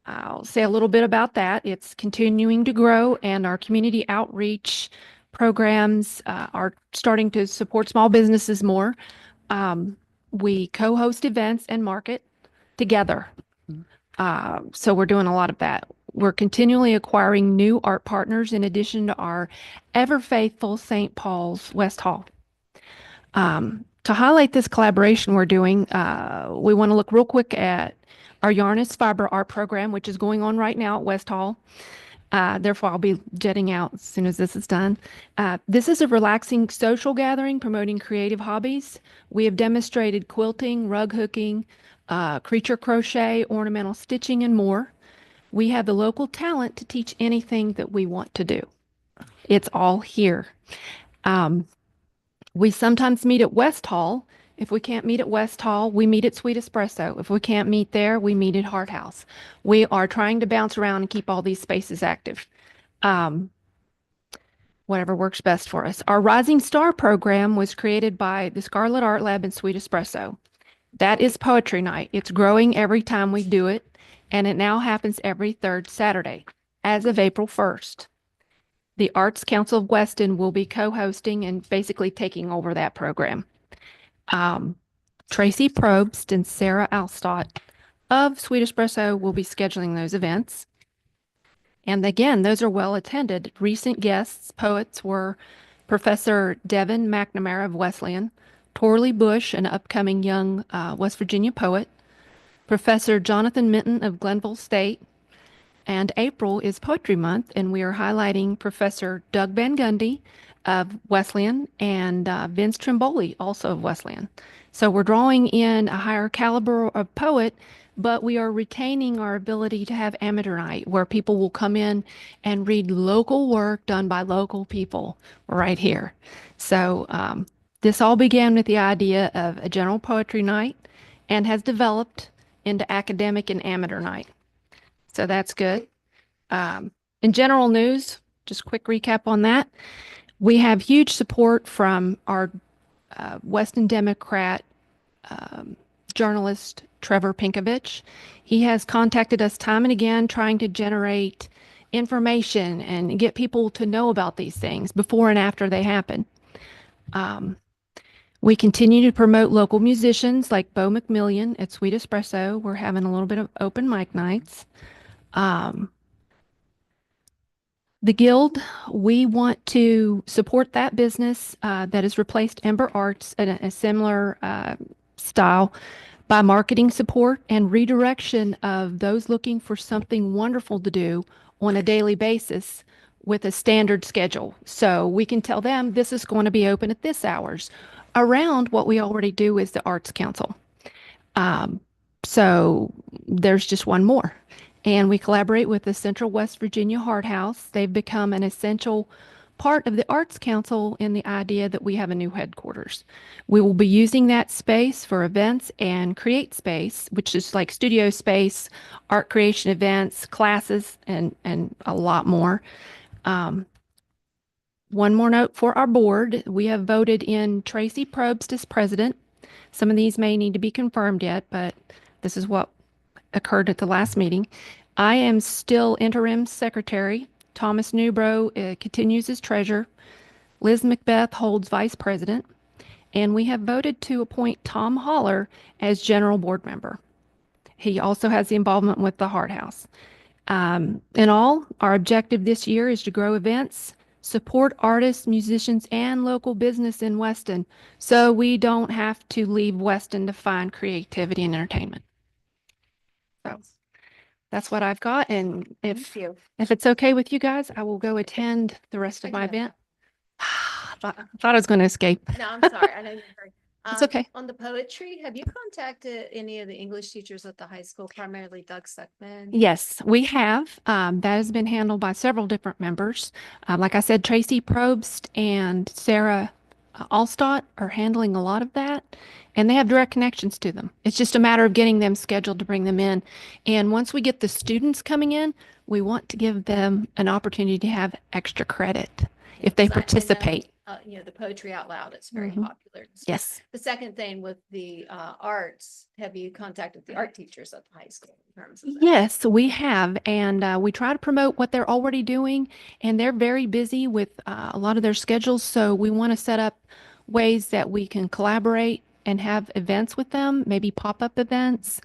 I'll say a little bit about that. It's continuing to grow, and our community outreach programs are starting to support small businesses more. We co-host events and market together. So we're doing a lot of that. We're continually acquiring new art partners in addition to our ever faithful St. Paul's West Hall. To highlight this collaboration we're doing, we want to look real quick at our Yarnest Fiber Art Program, which is going on right now at West Hall. Therefore, I'll be jetting out as soon as this is done. This is a relaxing social gathering promoting creative hobbies. We have demonstrated quilting, rug hooking, creature crochet, ornamental stitching, and more. We have the local talent to teach anything that we want to do. It's all here. We sometimes meet at West Hall. If we can't meet at West Hall, we meet at Sweet Espresso. If we can't meet there, we meet at Hart House. We are trying to bounce around and keep all these spaces active. Whatever works best for us. Our Rising Star program was created by the Scarlet Art Lab and Sweet Espresso. That is poetry night. It's growing every time we do it, and it now happens every third Saturday as of April 1st. The Arts Council of Weston will be co-hosting and basically taking over that program. Tracy Probst and Sarah Alstott of Sweet Espresso will be scheduling those events. And again, those are well attended. Recent guests, poets, were Professor Devin McNamara of Wesleyan, Torley Bush, an upcoming young West Virginia poet, Professor Jonathan Minton of Glenville State, and April is Poetry Month, and we are highlighting Professor Doug Van Gundy of Wesleyan and Vince Trimboli, also of Wesleyan. So we're drawing in a higher caliber of poet, but we are retaining our ability to have amateur night where people will come in and read local work done by local people right here. So this all began with the idea of a general poetry night and has developed into academic and amateur night. So that's good. In general news, just quick recap on that. We have huge support from our Weston Democrat journalist, Trevor Pinkovich. He has contacted us time and again trying to generate information and get people to know about these things before and after they happen. We continue to promote local musicians like Bo McMillian at Sweet Espresso. We're having a little bit of open mic nights. Um, the Guild, we want to support that business that has replaced Ember Arts in a similar style by marketing support and redirection of those looking for something wonderful to do on a daily basis with a standard schedule. So we can tell them this is going to be open at this hours around what we already do is the Arts Council. Um, so there's just one more. And we collaborate with the Central West Virginia Heart House. They've become an essential part of the Arts Council in the idea that we have a new headquarters. We will be using that space for events and create space, which is like studio space, art creation events, classes, and a lot more. One more note for our board. We have voted in Tracy Probst as president. Some of these may need to be confirmed yet, but this is what occurred at the last meeting. I am still interim secretary. Thomas Newbro continues as treasurer. Liz Macbeth holds vice president. And we have voted to appoint Tom Holler as general board member. He also has the involvement with the Hart House. In all, our objective this year is to grow events, support artists, musicians, and local business in Weston so we don't have to leave Weston to find creativity and entertainment. So that's what I've got. And if it's okay with you guys, I will go attend the rest of my event. I thought I was going to escape. No, I'm sorry. I know you're hurry. It's okay. On the poetry, have you contacted any of the English teachers at the high school, primarily Doug Suckman? Yes, we have. That has been handled by several different members. Like I said, Tracy Probst and Sarah Allstott are handling a lot of that, and they have direct connections to them. It's just a matter of getting them scheduled to bring them in. And once we get the students coming in, we want to give them an opportunity to have extra credit if they Because I know, participate. The poetry out loud, it's very Mhm. popular. Yes. The second thing with the arts, have you contacted the art teachers at the high school in terms of that? Yes, we have, and we try to promote what they're already doing, and they're very busy with a lot of their schedules. So we want to set up ways that we can collaborate and have events with them, maybe pop-up events,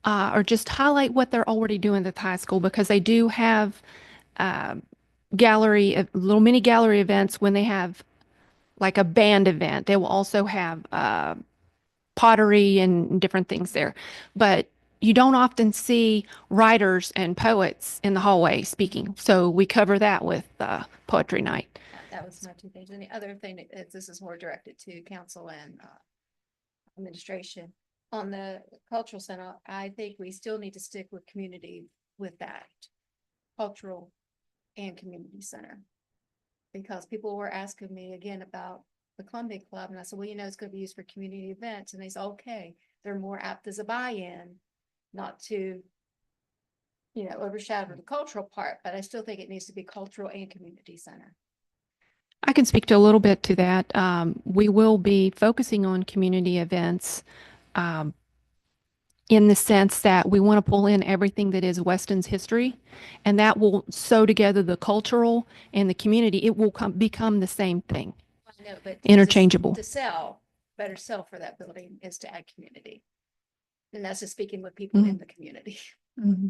or just highlight what they're already doing at the high school because they do have little mini gallery events when they have like a band event. They will also have pottery and different things there. But you don't often see writers and poets in the hallway speaking. So we cover that with poetry night. That was my two things. And the other thing is this is more directed to council and administration. On the cultural center, I think we still need to stick with community with that cultural and community center. Because people were asking me again about the Columbia Club, and I said, well, it's going to be used for community events. And they said, okay, they're more apt as a buy-in, not to, overshadow the cultural part, but I still think it needs to be cultural and community center. I can speak to a little bit to that. We will be focusing on community events in the sense that we want to pull in everything that is Weston's history, and that will sew together the cultural and the community. It will become the same thing. I know, but Interchangeable. To better sell for that building is to add community. And that's just speaking with people in the community. Mm-hmm.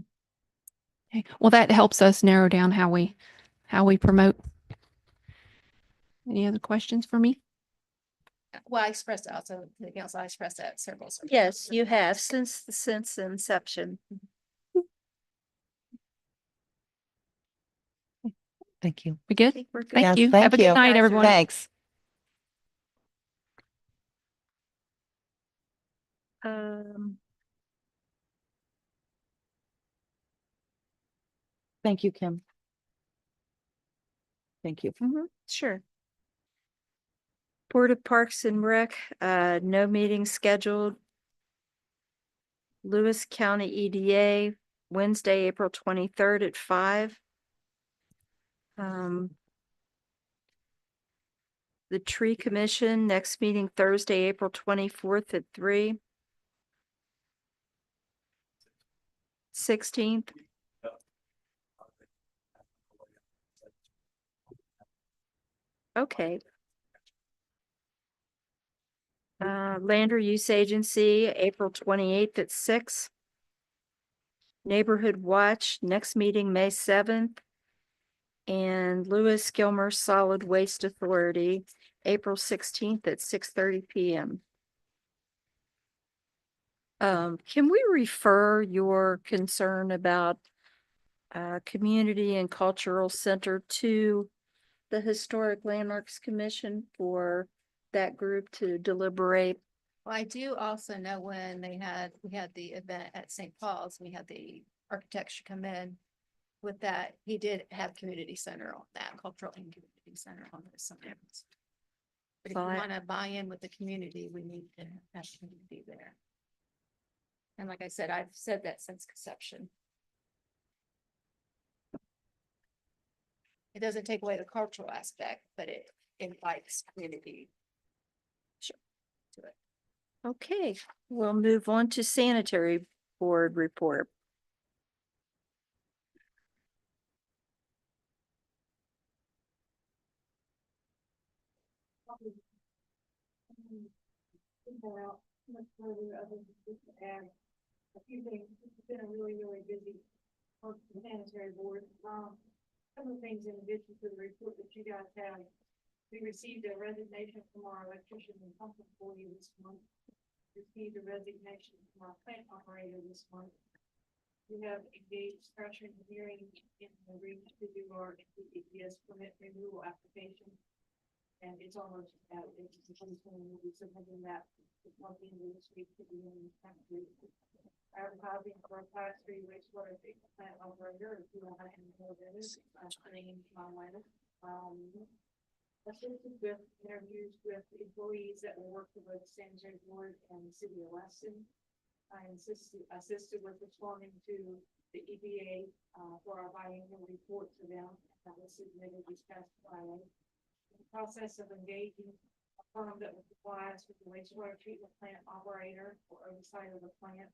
Okay. Well, that helps us narrow down how we promote. Any other questions for me? Well, I expressed that also to the council. I expressed that several. Yes, you have since inception. Thank you. We good? I think we're good. Thank Yes, you. thank Have a good you. night, everyone. Thanks. Thank you, Kim. Thank you. Sure. Board of Parks and Rec, no meeting scheduled. Lewis County EDA, Wednesday, April 23rd at 5. The Tree Commission, next meeting Thursday, April 24th at 3. 16th. Okay. Land Use Agency, April 28th at 6. Neighborhood Watch, next meeting, May 7th. And Lewis Gilmer Solid Waste Authority, April 16th at 6:30 PM. Can we refer your concern about community and cultural center to the Historic Landmarks Commission for that group to deliberate? Well, I do also know when we had the event at St. Paul's, we had the architecture come in. With that, he did have community center on that, cultural and community center on those sometimes. But if you Well, I- want to buy in with the community, we need to have community there. And like I said, I've said that since conception. It doesn't take away the cultural aspect, but it invites community. Sure. To it. Okay, we'll move on to sanitary board report. A few things, it's been a really, really busy sanitary board. Some of the things in addition to the report that you guys have, we received a resignation from our electrician and pump employee this month. Received a resignation from our plant operator this month. We have engaged pressure engineering in the region to do our EPS permit renewal application. And it's almost out, it's we'll be submitting that one thing this week to be in the advertising for a class 3 wastewater treatment plant operator, if you don't have any more of this, putting in my letter. Assisted with interviews with employees that will work with the sanitary board and the city of Weston. I assisted with responding to the EPA for our biannual report to them that was submitted this past Friday. In the process of engaging a firm that will supply us with the wastewater treatment plant operator for oversight of the plant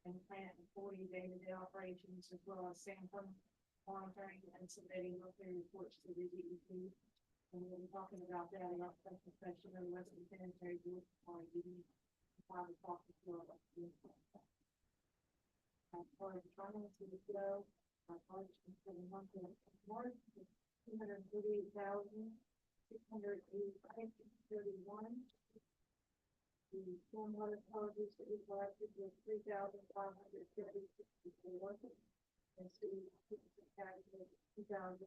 and plant employee day-to-day operations, as well as sampling, monitoring, and submitting monthly reports to the DEP. And we'll be talking about that in our special session of the Western Sanitary Board tomorrow evening. 5 o'clock as well. As far as finance is go, our college for the month of March is $238,685.31. The stormwater charges that we collected was $3,550.64. And city tax was $2,015.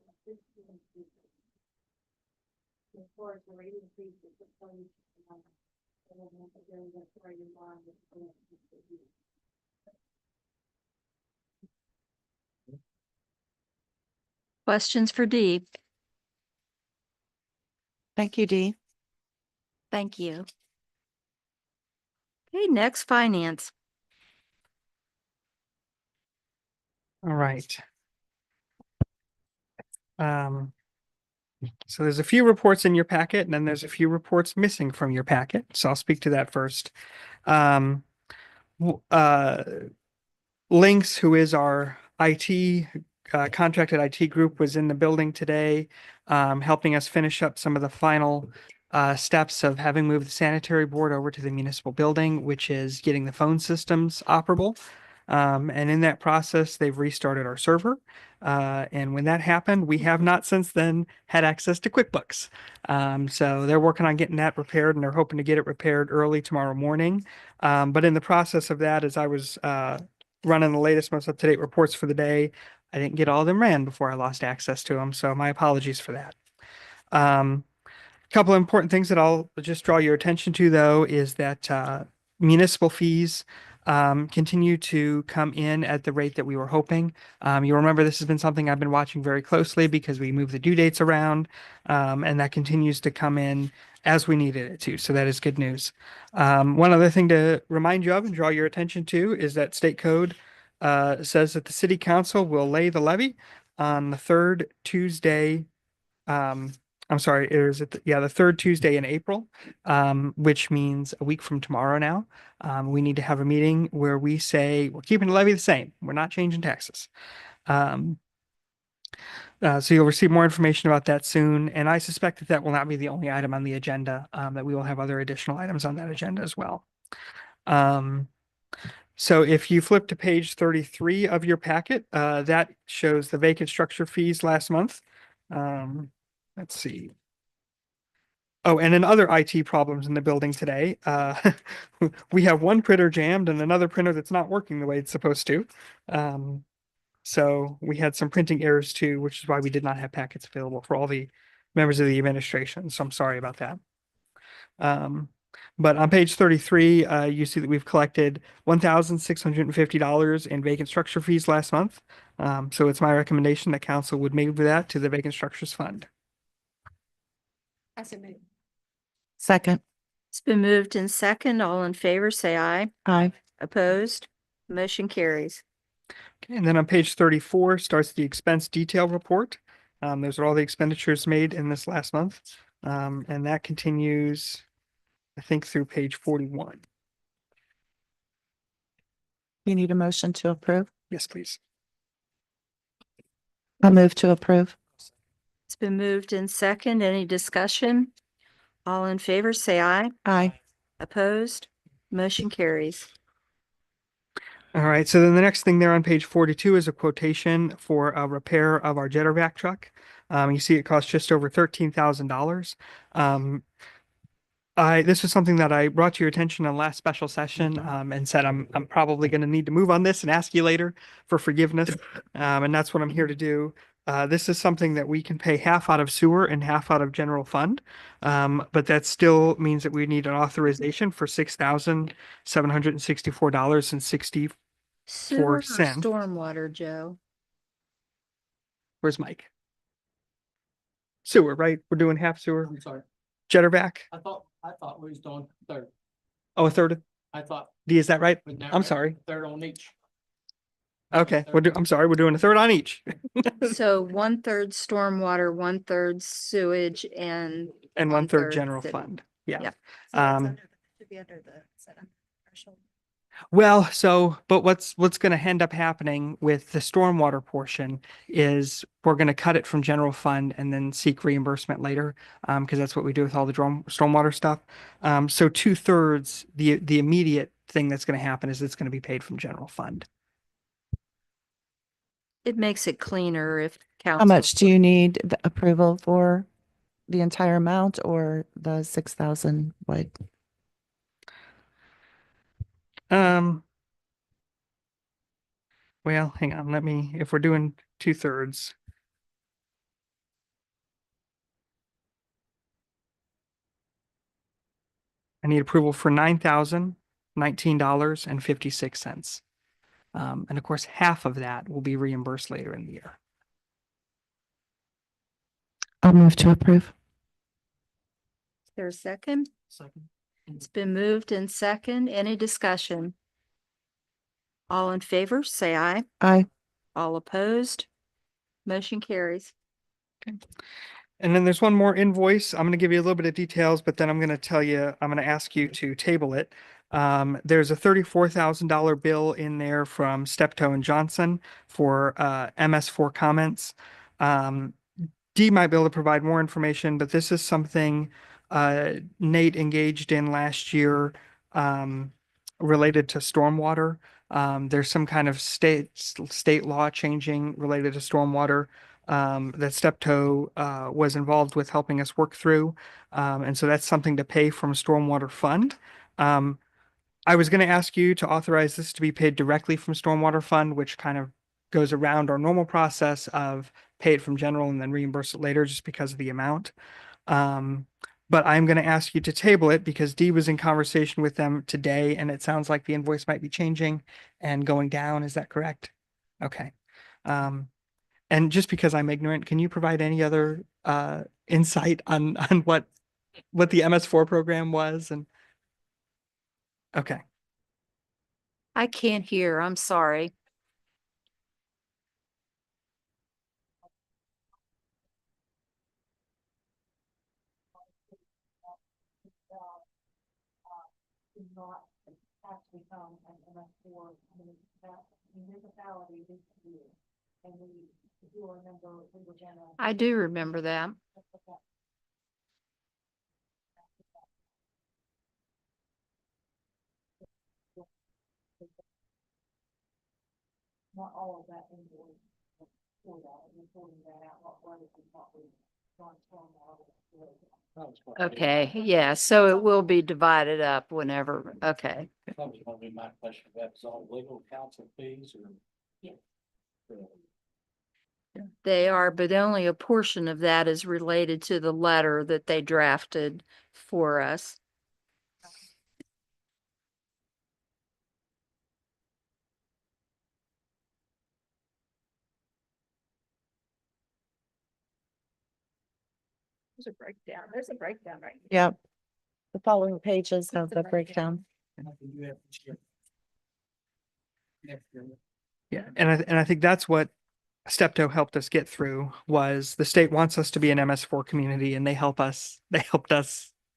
As far as the rate increase, it's a place, Questions for Dee? Thank you, Dee. Thank you. Okay, next, finance. All right. So there's a few reports in your packet, and then there's a few reports missing from your packet. So I'll speak to that first. Lynx, who is our IT contracted IT group, was in the building today, helping us finish up some of the final steps of having moved the sanitary board over to the municipal building, which is getting the phone systems operable. And in that process, they've restarted our server. And when that happened, we have not since then had access to QuickBooks. So they're working on getting that repaired, and they're hoping to get it repaired early tomorrow morning. But in the process of that, as I was running the latest, most up-to-date reports for the day, I didn't get all of them ran before I lost access to them. So my apologies for that. Couple of important things that I'll just draw your attention to, though, is that municipal fees continue to come in at the rate that we were hoping. You remember this has been something I've been watching very closely because we move the due dates around, and that continues to come in as we needed it to. So that is good news. One other thing to remind you of and draw your attention to is that state code says that the city council will lay the levy on the third Tuesday. I'm sorry, the third Tuesday in April, which means a week from tomorrow now. We need to have a meeting where we say we're keeping the levy the same. We're not changing taxes. So you'll receive more information about that soon. And I suspect that that will not be the only item on the agenda, that we will have other additional items on that agenda as well. So if you flip to page 33 of your packet, that shows the vacant structure fees last month. Let's see. Oh, and then other IT problems in the building today. We have one printer jammed and another printer that's not working the way it's supposed to. So we had some printing errors too, which is why we did not have packets available for all the members of the administration. So I'm sorry about that. But on page 33, you see that we've collected $1,650 in vacant structure fees last month. So it's my recommendation that council would move that to the vacant structures fund. I submit. Second. It's been moved in second. All in favor, say aye. Aye. Opposed? Motion carries. Okay, and then on page 34 starts the expense detail report. Those are all the expenditures made in this last month. And that continues, I think, through page 41. You need a motion to approve? Yes, please. I move to approve. It's been moved in second. Any discussion? All in favor, say aye. Aye. Opposed? Motion carries. All right, so then the next thing there on page 42 is a quotation for a repair of our jetterback truck. You see it costs just over $13,000. This was something that I brought to your attention in last special session, and said I'm probably going to need to move on this and ask you later for forgiveness. And that's what I'm here to do. This is something that we can pay half out of sewer and half out of general fund. But that still means that we need an authorization for $6,764.60. Sewer or cents. stormwater, Joe? Where's Mike? Sewer, right? We're doing half sewer. I'm sorry. Jetterback. I thought we was doing third. Oh, a third. I thought. D, is that right? we never I'm had sorry. Third on each. Okay, I'm sorry, we're doing a third on each. So 1/3 stormwater, 1/3 sewage, and And 1/3 1/3 general city. fund. Yeah. Yep. Should be under the threshold. Well, but what's going to end up happening with the stormwater portion is we're going to cut it from general fund and then seek reimbursement later, because that's what we do with all the stormwater stuff. So 2/3, the immediate thing that's going to happen is it's going to be paid from general fund. It makes it cleaner if council. How much do you need the approval for? The entire amount or the 6,000? What? Well, hang on, if we're doing 2/3. I need approval for $9,019.56. And of course, half of that will be reimbursed later in the year. I'll move to approve. Is there a second? Second. It's been moved in second. Any discussion? All in favor, say aye. Aye. All opposed? Motion carries. And then there's one more invoice. I'm going to give you a little bit of details, but then I'm going to ask you to table it. There's a $34,000 bill in there from Steptoe and Johnson for MS4 comments. Dee might be able to provide more information, but this is something Nate engaged in last year related to stormwater. There's some kind of state law changing related to stormwater that Steptoe was involved with helping us work through. And so that's something to pay from stormwater fund. I was going to ask you to authorize this to be paid directly from stormwater fund, which kind of goes around our normal process of pay it from general and then reimburse it later just because of the amount. But I'm going to ask you to table it because Dee was in conversation with them today and it sounds like the invoice might be changing and going down. Is that correct? Okay. And just because I'm ignorant, can you provide any other insight on what the MS4 program was? And okay. I can't hear. I'm sorry. Not actually come and for that municipality this year. And we do remember we were general. I do remember that. want all of that in the for that, and reporting that out, what is and what we want to. Okay, yeah, so it will be divided up whenever, okay. That was gonna be my question, that's all legal counsel fees or? Yeah. They are, but only a portion of that is related to the letter that they drafted for us. There's a breakdown. There's a breakdown right Yep. The following pages have the breakdown. Yeah, and I think that's what Steptoe helped us get through was the state wants us to be an MS4 community and they helped us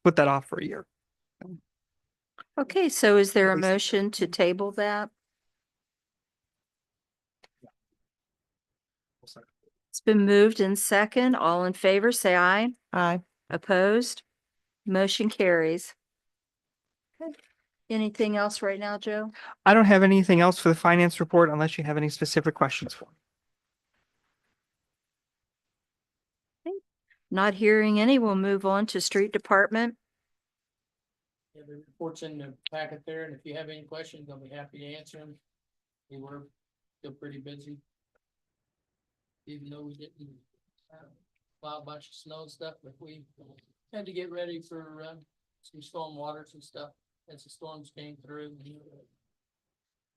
put that off for a year. Okay, so is there a motion to table that? It's been moved in second. All in favor, say aye. Aye. Opposed? Motion carries. Okay. Anything else right now, Joe? I don't have anything else for the finance report unless you have any specific questions for me. Not hearing any, we'll move on to street department. Yeah, the report's in the packet there, and if you have any questions, I'll be happy to answer them. We were still pretty busy. Even though we didn't plow a bunch of snow and stuff, but we had to get ready for some storm waters and stuff as the storms came through.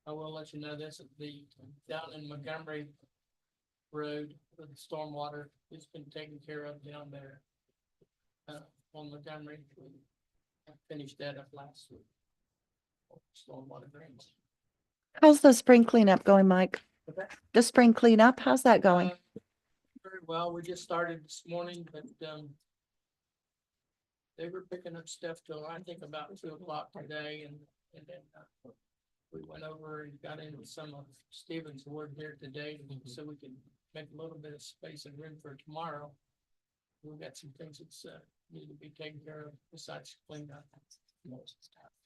I will let you know this, the down in Montgomery Road for the storm water, it's been taken care of down there. On Montgomery, I finished that up last week. Stormwater drains. How's the spring cleanup going, Mike? The spring cleanup, how's that going? Very well, we just started this morning, but they were picking up stuff till I think about 2 o'clock today, and then we went over and got into some of Stephen's work here today, so we can make a little bit of space and room for tomorrow. We've got some things that's need to be taken care of besides cleanup.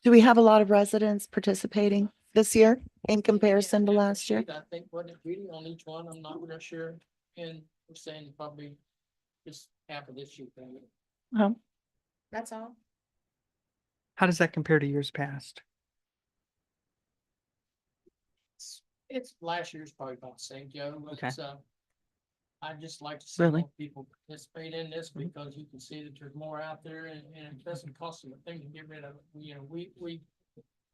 Do we have a lot of residents participating this year in comparison to last year? I think what it really on each one, I'm not real sure, and we're saying probably just half of this year. Oh, That's all. How does that compare to years past? It's last year's probably about the same, Joe, but Okay. it's I'd just like to see Really? more people participate in this because you can see that there's more out there and it doesn't cost them a thing to get rid of it. You know, we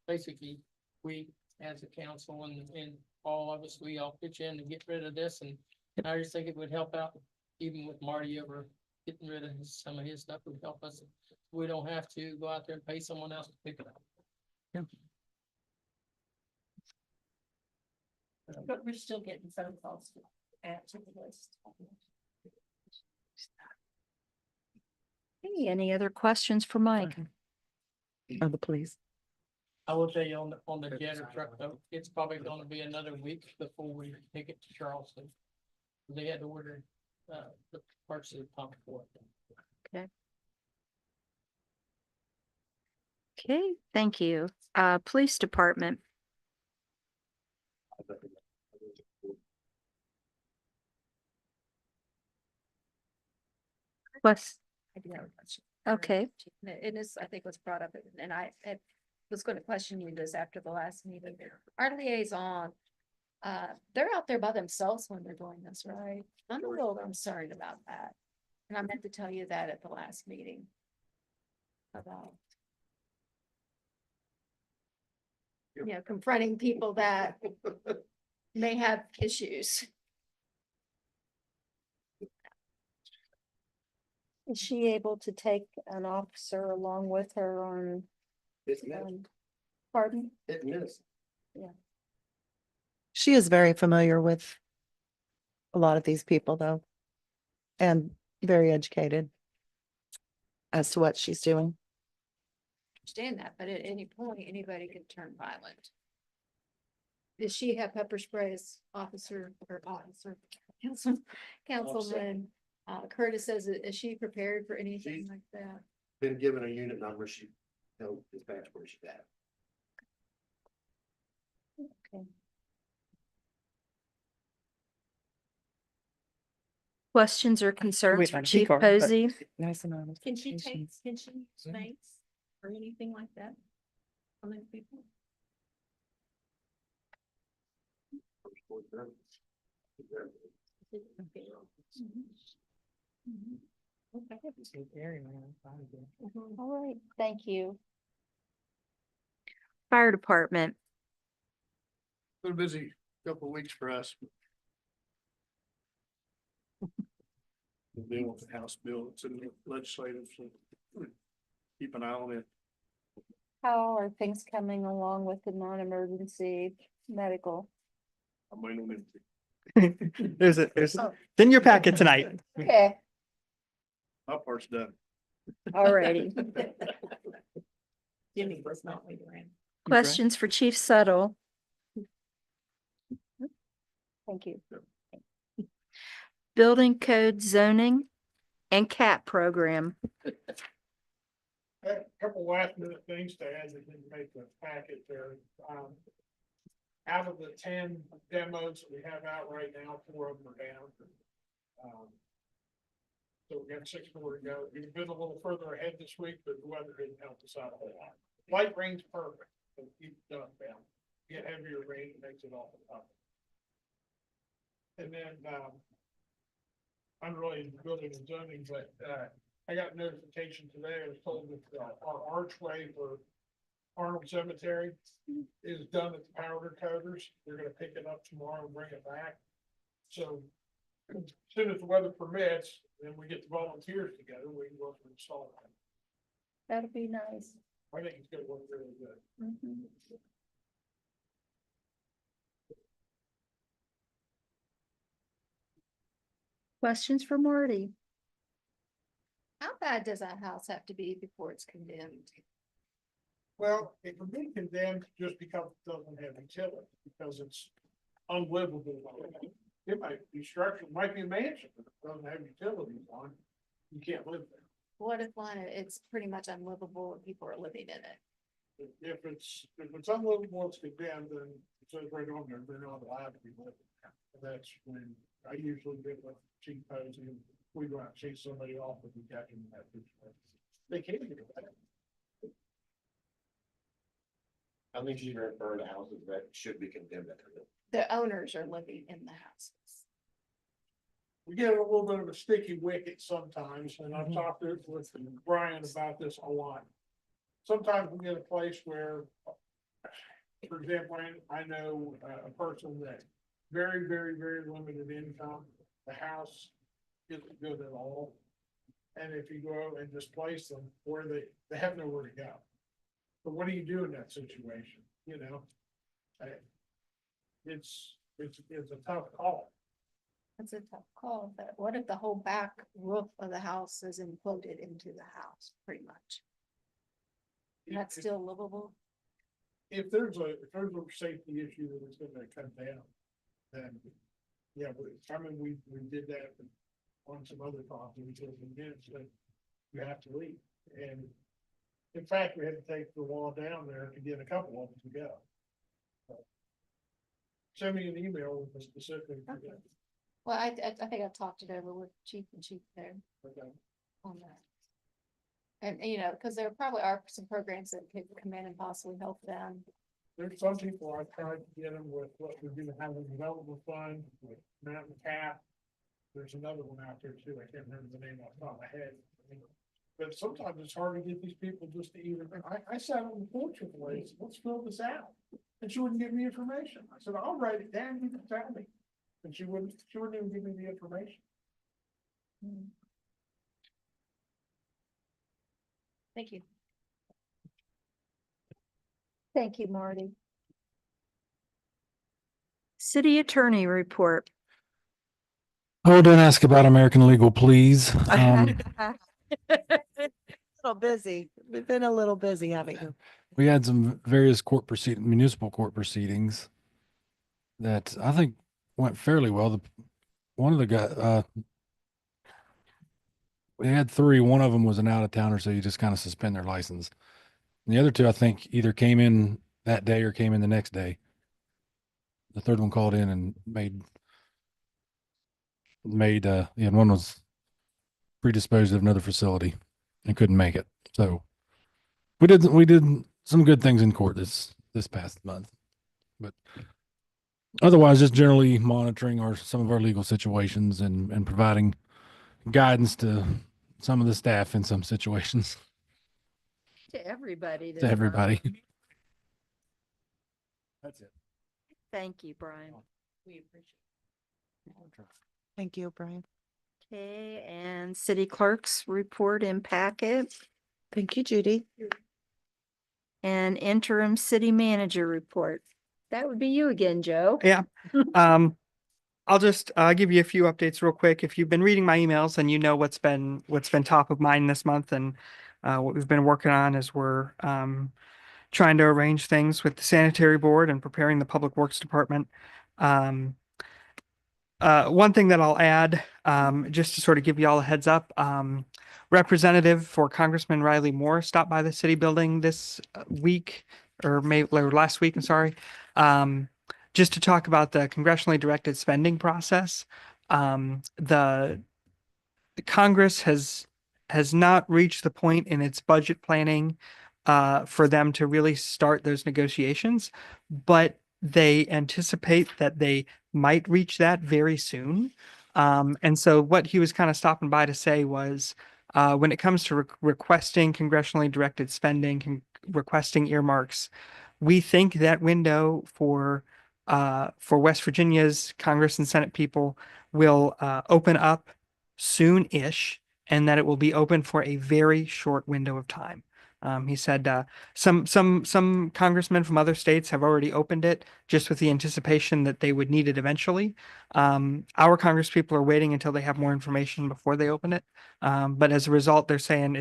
basically, we as a council and all of us, we all pitch in to get rid of this, and I just think it would help out even with Marty over getting rid of some of his stuff would help us. We don't have to go out there and pay someone else to pick it up. But we're still getting phone calls to add to the list. Hey, any other questions for Mike? oh, the police. I will tell you on the jetter truck though, it's probably gonna be another week before we take it to Charleston. They had to order the parts of the pump for it. Okay, thank you. Police department. Wes, I do have a question. okay, And this, I think, was brought up, and I was going to question you this after the last meeting. Our liaison, they're out there by themselves when they're doing this, right? I'm a little concerned about that. And I meant to tell you that at the last meeting. About, you know, confronting people that may have issues. is she able to take an officer along with her on, pardon? She is very familiar with a lot of these people though, and very educated as to what she's doing. Understand that, but at any point, anybody can turn violent. Does she have pepper spray as councilman Curtis says, is she prepared for anything like that? Been given a unit number, she know dispatch where she's at. Okay. Questions or concerns Wait, for not too Chief far, but- Posey? Nice and honest. Can she take, questions. can she use space or anything like that? On those people? All right, thank you. Fire Department. Been a busy couple of weeks for us. We'll deal with the House bill, it's in the legislative, so keep an eye on it. How are things coming along with the non-emergency medical? I'm waiting on it. There's it's in your packet tonight. Okay, My part's done. all righty. Jimmy was not waiting around. Questions for Chief Settle? Thank you. Building code zoning and CAP program. A couple last minute things to add that didn't make the packet there. Out of the 10 demos that we have out right now, 4 of them are down. So we got 6 more to go. We've been a little further ahead this week, but the weather didn't help us out a whole lot. Light rain's perfect, so keep the dust down. Get heavier rain, it makes it awful tough. And then, unrelated to building and zoning, but, I got notification today, I was told that our archway for Arnold Cemetery is done at the powder coaters. They're gonna pick it up tomorrow and bring it back. So as soon as the weather permits, then we get the volunteers together, we can go and install it. That'll be nice. I think it's gonna work really good. Questions for Marty? How bad does a house have to be before it's condemned? Well, it can be condemned just because it doesn't have utility, because it's unlivable. It might be structural, might be a mansion, but it doesn't have utilities on, you can't live there. What if one, it's pretty much unlivable and people are living in it? If it's unlivable, it's condemned, then it says right on there, they're not allowed to be living there. And that's when I usually get with Chief Posey, and we go out and chase somebody off if we catch them in that situation. They can't get it back. I think she's referring to houses that should be condemned. The owners are living in the houses. We get a little bit of a sticky wicket sometimes, and I've talked with Brian about this a lot. Sometimes we get a place where, for example, I know a person that very, very, very limited income, the house isn't good at all. And if you go and displace them, where they have nowhere to go. But what do you do in that situation, you know? It's a tough call. It's a tough call, but what if the whole back roof of the house is imploded into the house, pretty much? That's still livable? If there's a safety issue that is gonna come down, then, yeah, we did that on some other properties, and again, so you have to leave, and in fact, we had to take the wall down there to get a couple of them to go. Send me an email with the specific. Okay. Well, I think I've talked it over with Chief and Chief there Okay. on that. And, you know, because there probably are some programs that could come in and possibly help them. There's some people I tried to get them with what we do have a development fund with Mountain Cap. There's another one out there too. I can't remember the name off the top of my head. But sometimes it's hard to get these people just to even, I sat on the porch with the lady, let's fill this out. And she wouldn't give me information. I said, I'll write it down, you can tell me. And she wouldn't even give me the information. Thank you. Thank you, Marty. City Attorney report. Oh, don't ask about American legal, please. Little busy. We've been a little busy, haven't you? We had some various municipal court proceedings that I think went fairly well. One of the guys, we had 3. One of them was an out of towner, so you just kind of suspend their license. And the other 2, I think, either came in that day or came in the next day. The third one called in and made made, and one was predisposed of another facility and couldn't make it. So we did some good things in court this past month, but otherwise just generally monitoring some of our legal situations and providing guidance to some of the staff in some situations To everybody. to this month. everybody. That's it. Thank you, Brian. Thank you, Brian. Okay, and city clerk's report in packet Thank you, Judy. and interim city manager report. That would be you again, Joe. Yeah. I'll just give you a few updates real quick. If you've been reading my emails, then you know what's been top of mind this month, and what we've been working on is we're trying to arrange things with the sanitary board and preparing the public works department. Um, one thing that I'll add, just to sort of give you all a heads up, representative for Congressman Riley Moore stopped by the city building this week, or last week, I'm sorry, just to talk about the congressionally directed spending process. The Congress has not reached the point in its budget planning for them to really start those negotiations, but they anticipate that they might reach that very soon. And so what he was kind of stopping by to say was, when it comes to requesting congressionally directed spending, requesting earmarks, we think that window for West Virginia's Congress and Senate people will open up soon-ish, and that it will be open for a very short window of time. He said some congressmen from other states have already opened it, just with the anticipation that they would need it eventually. Our congresspeople are waiting until they have more information before they open it. But as a result, they're saying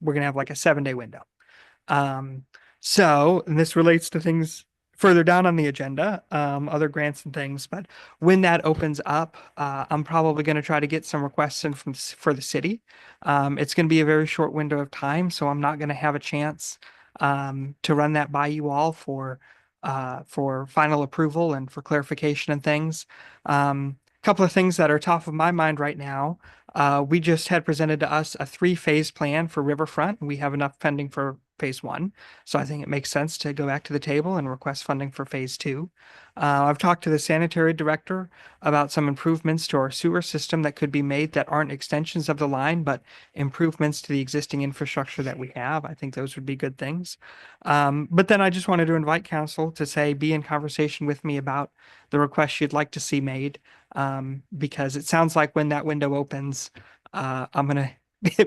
we're gonna have like a 7-day window. Um, and this relates to things further down on the agenda, other grants and things. But when that opens up, I'm probably going to try to get some requests in for the city. It's going to be a very short window of time, so I'm not going to have a chance to run that by you all for final approval and for clarification and things. A couple of things that are top of my mind right now. We just had presented to us a 3-phase plan for Riverfront. We have enough pending for phase 1. So I think it makes sense to go back to the table and request funding for phase 2. I've talked to the sanitary director about some improvements to our sewer system that could be made that aren't extensions of the line, but improvements to the existing infrastructure that we have. I think those would be good things. But then I just wanted to invite council to say, be in conversation with me about the requests you'd like to see made. Because it sounds like when that window opens, I'm going to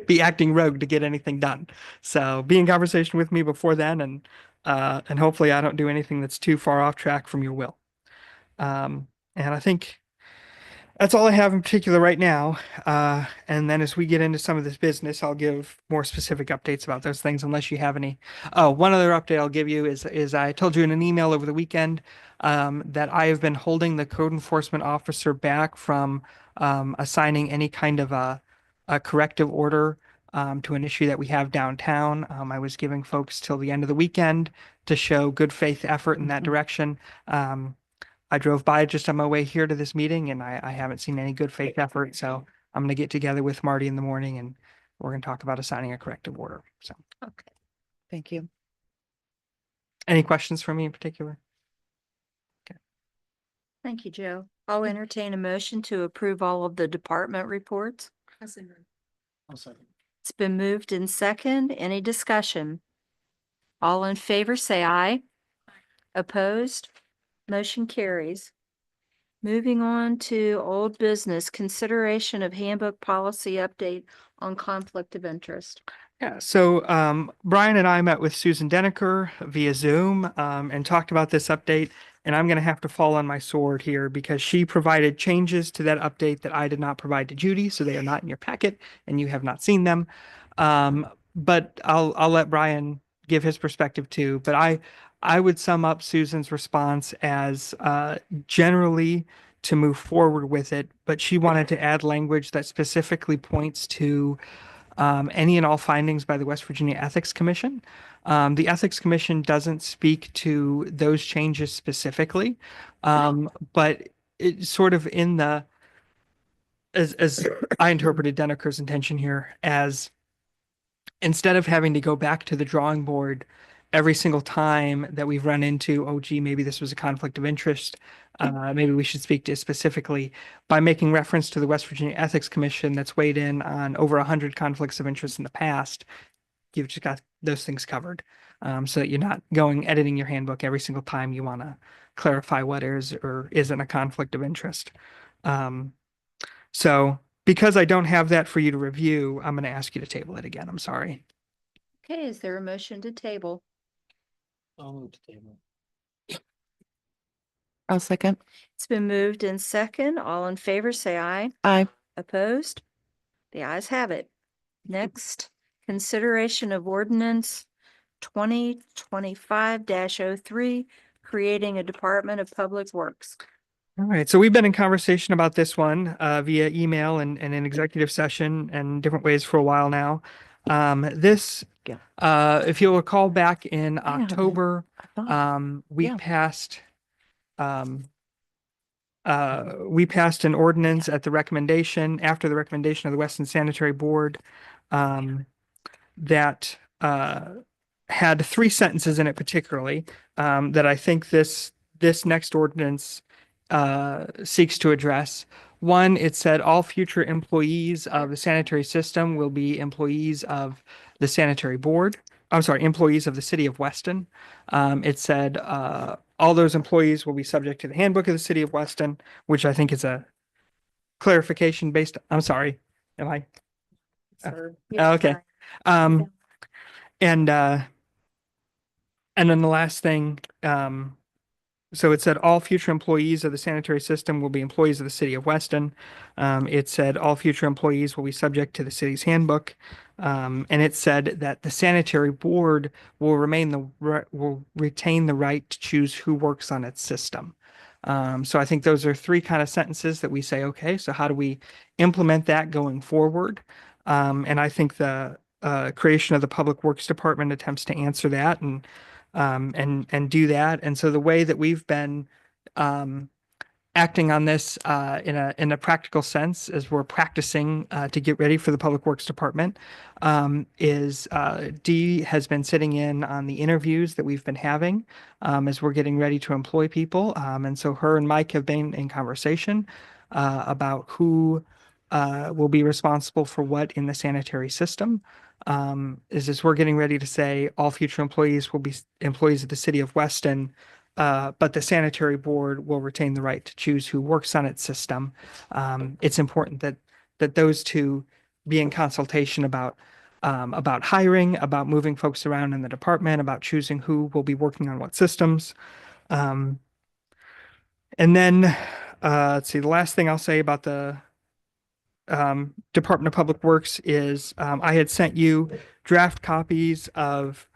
be acting rogue to get anything done. So be in conversation with me before then, and hopefully I don't do anything that's too far off track from your will. And I think that's all I have in particular right now. And then as we get into some of this business, I'll give more specific updates about those things, unless you have any. Oh, one other update I'll give you is I told you in an email over the weekend that I have been holding the code enforcement officer back from assigning any kind of a corrective order to an issue that we have downtown. I was giving folks till the end of the weekend to show good faith effort in that direction. I drove by just on my way here to this meeting, and I haven't seen any good faith effort. So I'm going to get together with Marty in the morning, and we're going to talk about assigning a corrective order. So, Okay. Thank you. any questions for me in particular? Thank you, Joe. I'll entertain a motion to approve all of the department reports. I'll second. It's been moved in second. Any discussion? All in favor, say aye. Opposed? Motion carries. Moving on to old business, consideration of handbook policy update on conflict of interest. Yeah, so Brian and I met with Susan Deniker via Zoom and talked about this update. And I'm going to have to fall on my sword here because she provided changes to that update that I did not provide to Judy. So they are not in your packet and you have not seen them. But I'll let Brian give his perspective too. But I would sum up Susan's response as generally to move forward with it, but she wanted to add language that specifically points to any and all findings by the West Virginia Ethics Commission. The Ethics Commission doesn't speak to those changes specifically, but it's sort of in the as I interpreted Deniker's intention here as instead of having to go back to the drawing board every single time that we've run into, oh, gee, maybe this was a conflict of interest. Maybe we should speak to it specifically by making reference to the West Virginia Ethics Commission that's weighed in on over 100 conflicts of interest in the past. You've just got those things covered, so that you're not going editing your handbook every single time you want to clarify what is or isn't a conflict of interest. So because I don't have that for you to review, I'm going to ask you to table it again. I'm sorry. Okay, is there a motion to table? I'll move to table. I'll second. It's been moved in second. All in favor, say aye. Aye. Opposed? The ayes have it. Next, consideration of ordinance 2025-03, creating a Department of Public Works. All right, so we've been in conversation about this one via email and in executive session and different ways for a while now. This, Yeah. if you'll recall back in Yeah. October, I thought- we Yeah. passed we passed an ordinance at the recommendation, after the recommendation of the Weston Sanitary Board, that had 3 sentences in it particularly, that I think this next ordinance seeks to address. One, it said all future employees of the sanitary system will be employees of the sanitary board. I'm sorry, employees of the city of Weston. It said all those employees will be subject to the handbook of the city of Weston, which I think is a clarification based. I'm sorry, am I? Okay. Um, and then the last thing, so it said all future employees of the sanitary system will be employees of the city of Weston. It said all future employees will be subject to the city's handbook. And it said that the sanitary board will will retain the right to choose who works on its system. So I think those are 3 kind of sentences that we say, okay, so how do we implement that going forward? And I think the creation of the Public Works Department attempts to answer that and do that. And so the way that we've been acting on this in a practical sense as we're practicing to get ready for the Public Works Department is Dee has been sitting in on the interviews that we've been having as we're getting ready to employ people. And so her and Mike have been in conversation about who will be responsible for what in the sanitary system. Is as we're getting ready to say all future employees will be employees of the city of Weston, but the sanitary board will retain the right to choose who works on its system. It's important that those two be in consultation about hiring, about moving folks around in the department, about choosing who will be working on what systems. And then let's see, the last thing I'll say about the Department of Public Works is I had sent you draft copies of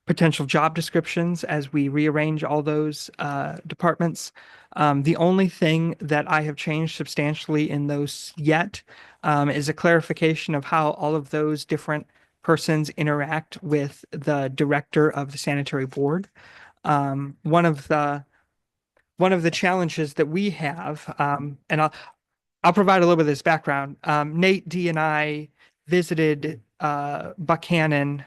potential job descriptions as we rearrange all those departments. The only thing that I have changed substantially in those yet is a clarification of how all of those different persons interact with the director of the sanitary board. One of the challenges that we have, and I'll provide a little bit of this background. Nate, Dee, and I visited Buchanan.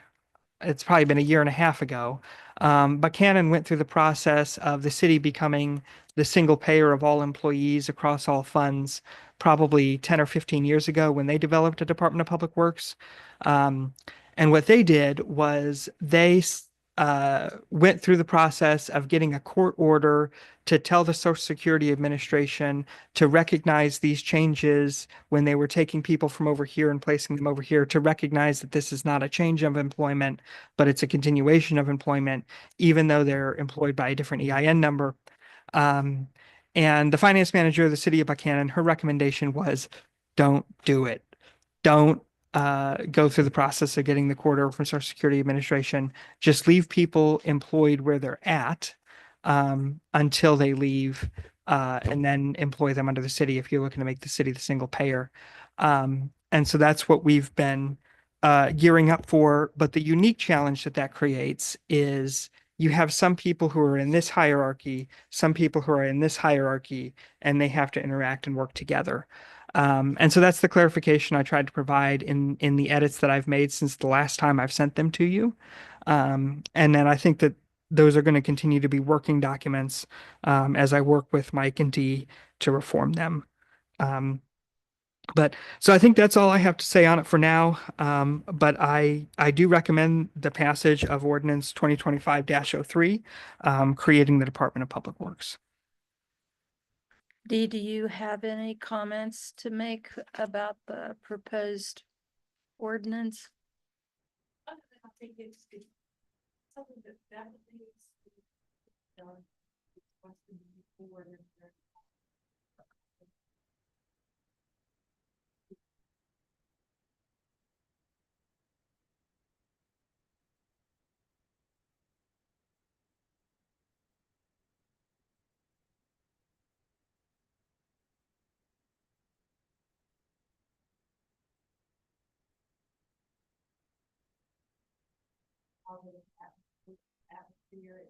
It's probably been a year and a half ago. Buchanan went through the process of the city becoming the single payer of all employees across all funds, probably 10 or 15 years ago when they developed a Department of Public Works. And what they did was they went through the process of getting a court order to tell the Social Security Administration to recognize these changes when they were taking people from over here and placing them over here, to recognize that this is not a change of employment, but it's a continuation of employment, even though they're employed by a different EIN number. And the finance manager of the city of Buchanan, her recommendation was, don't do it. Don't go through the process of getting the court order from Social Security Administration. Just leave people employed where they're at until they leave, and then employ them under the city if you're looking to make the city the single payer. And so that's what we've been gearing up for. But the unique challenge that creates is you have some people who are in this hierarchy, some people who are in this hierarchy, and they have to interact and work together. And so that's the clarification I tried to provide in the edits that I've made since the last time I've sent them to you. And then I think that those are going to continue to be working documents as I work with Mike and Dee to reform them. But so I think that's all I have to say on it for now. But I do recommend the passage of Ordinance 2025-03, creating the Department of Public Works. Dee, do you have any comments to make about the proposed ordinance? I think it's something that needs to be done. Wants to be forward and atmosphere and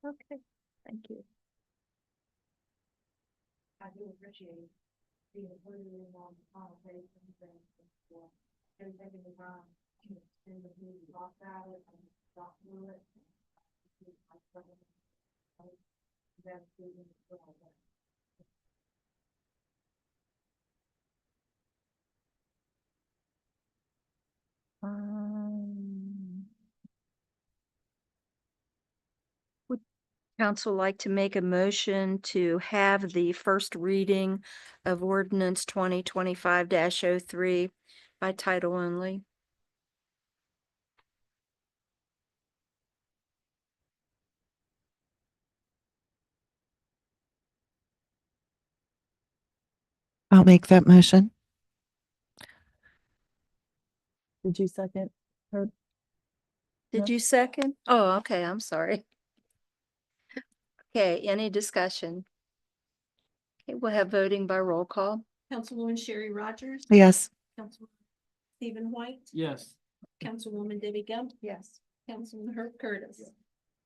Okay, thank you. I do appreciate being included in on conversations and everything in the round. And the movie talk about it and talk through it. That's good as well. Would council like to make a motion to have the first reading of ordinance 2025-03 by title only? I'll make that motion. Did you second? Or Did you second? Oh, okay, I'm sorry. Okay, any discussion? Okay, we'll have voting by roll call. Councilwoman Sherry Rogers. yes. Councilman Stephen White. Yes. Councilwoman Debbie Gump. Yes. Councilman Herb Curtis.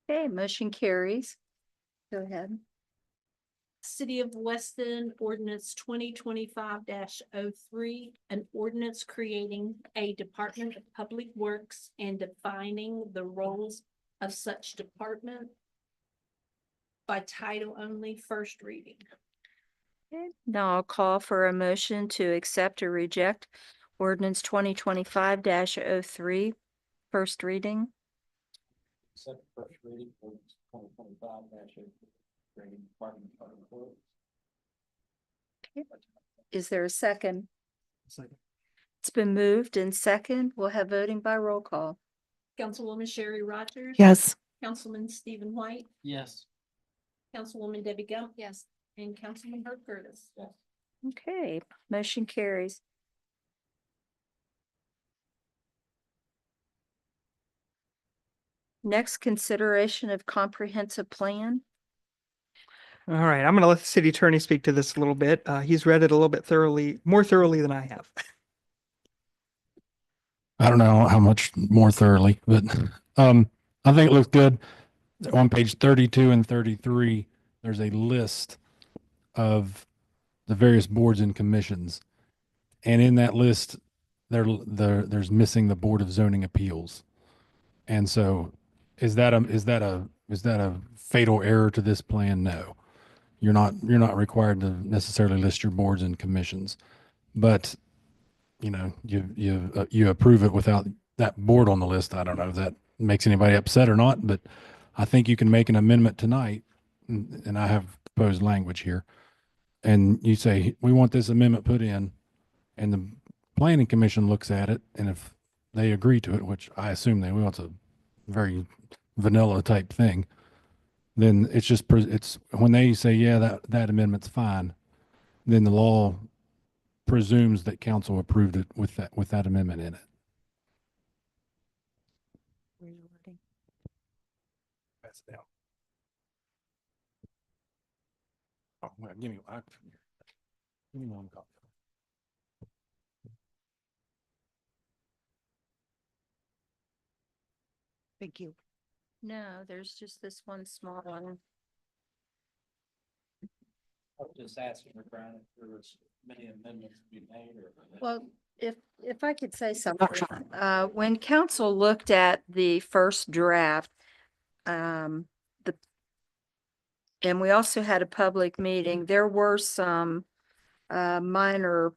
Okay, motion carries. Go ahead. City of Weston ordinance 2025-03, an ordinance creating a Department of Public Works and defining the roles of such department by title only, first reading. Okay, now I'll call for a motion to accept or reject ordinance 2025-03, first reading. Second first reading, ordinance 2025-03, creating Department of Public Works. Is there a second? Second. It's been moved and second. We'll have voting by roll call. Councilwoman Sherry Rogers. Yes. Councilman Stephen White. Yes. Councilwoman Debbie Gump. Yes. And Councilman Herb Curtis. Yes. Okay, motion carries. Next, consideration of comprehensive plan. All right, I'm going to let the city attorney speak to this a little bit. He's read it a little bit more thoroughly than I have. I don't know how much more thoroughly, but I think it looks good. On page 32 and 33, there's a list of the various boards and commissions. And in that list, there's missing the Board of Zoning Appeals. And so is that a fatal error to this plan? No. You're not required to necessarily list your boards and commissions. But you approve it without that board on the list. I don't know if that makes anybody upset or not, but I think you can make an amendment tonight, and I have proposed language here. And you say, we want this amendment put in, and the planning commission looks at it, and if they agree to it, which I assume they will, it's a very vanilla type thing, then it's when they say, yeah, that amendment's fine, then the law presumes that council approved it with that amendment in it. That's down. Oh, well, give me one copy. Thank you. No, there's just this one small one. I'm just asking her, Brian, if there was many amendments to be made or. Well, if I could say something, when council looked at the first draft, the, and we also had a public meeting, there were some, minor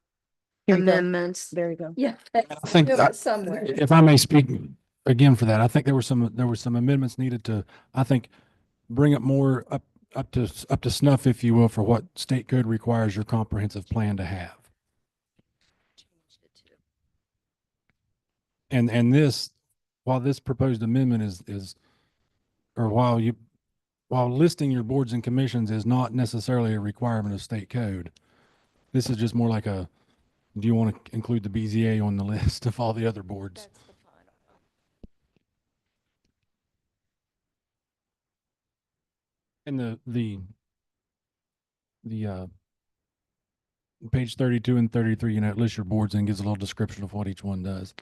Here you go. amendments. There you go. Yeah. I think There that- was somewhere. If I may speak again for that, I think there were some amendments needed to, I think, bring it more up to snuff, if you will, for what state code requires your comprehensive plan to have. And this, while this proposed amendment is, or while listing your boards and commissions is not necessarily a requirement of state code, this is just more like a, do you want to include the BZA on the list of all the other boards? That's the final. And page 32 and 33, it lists your boards and gives a little description of what each one does.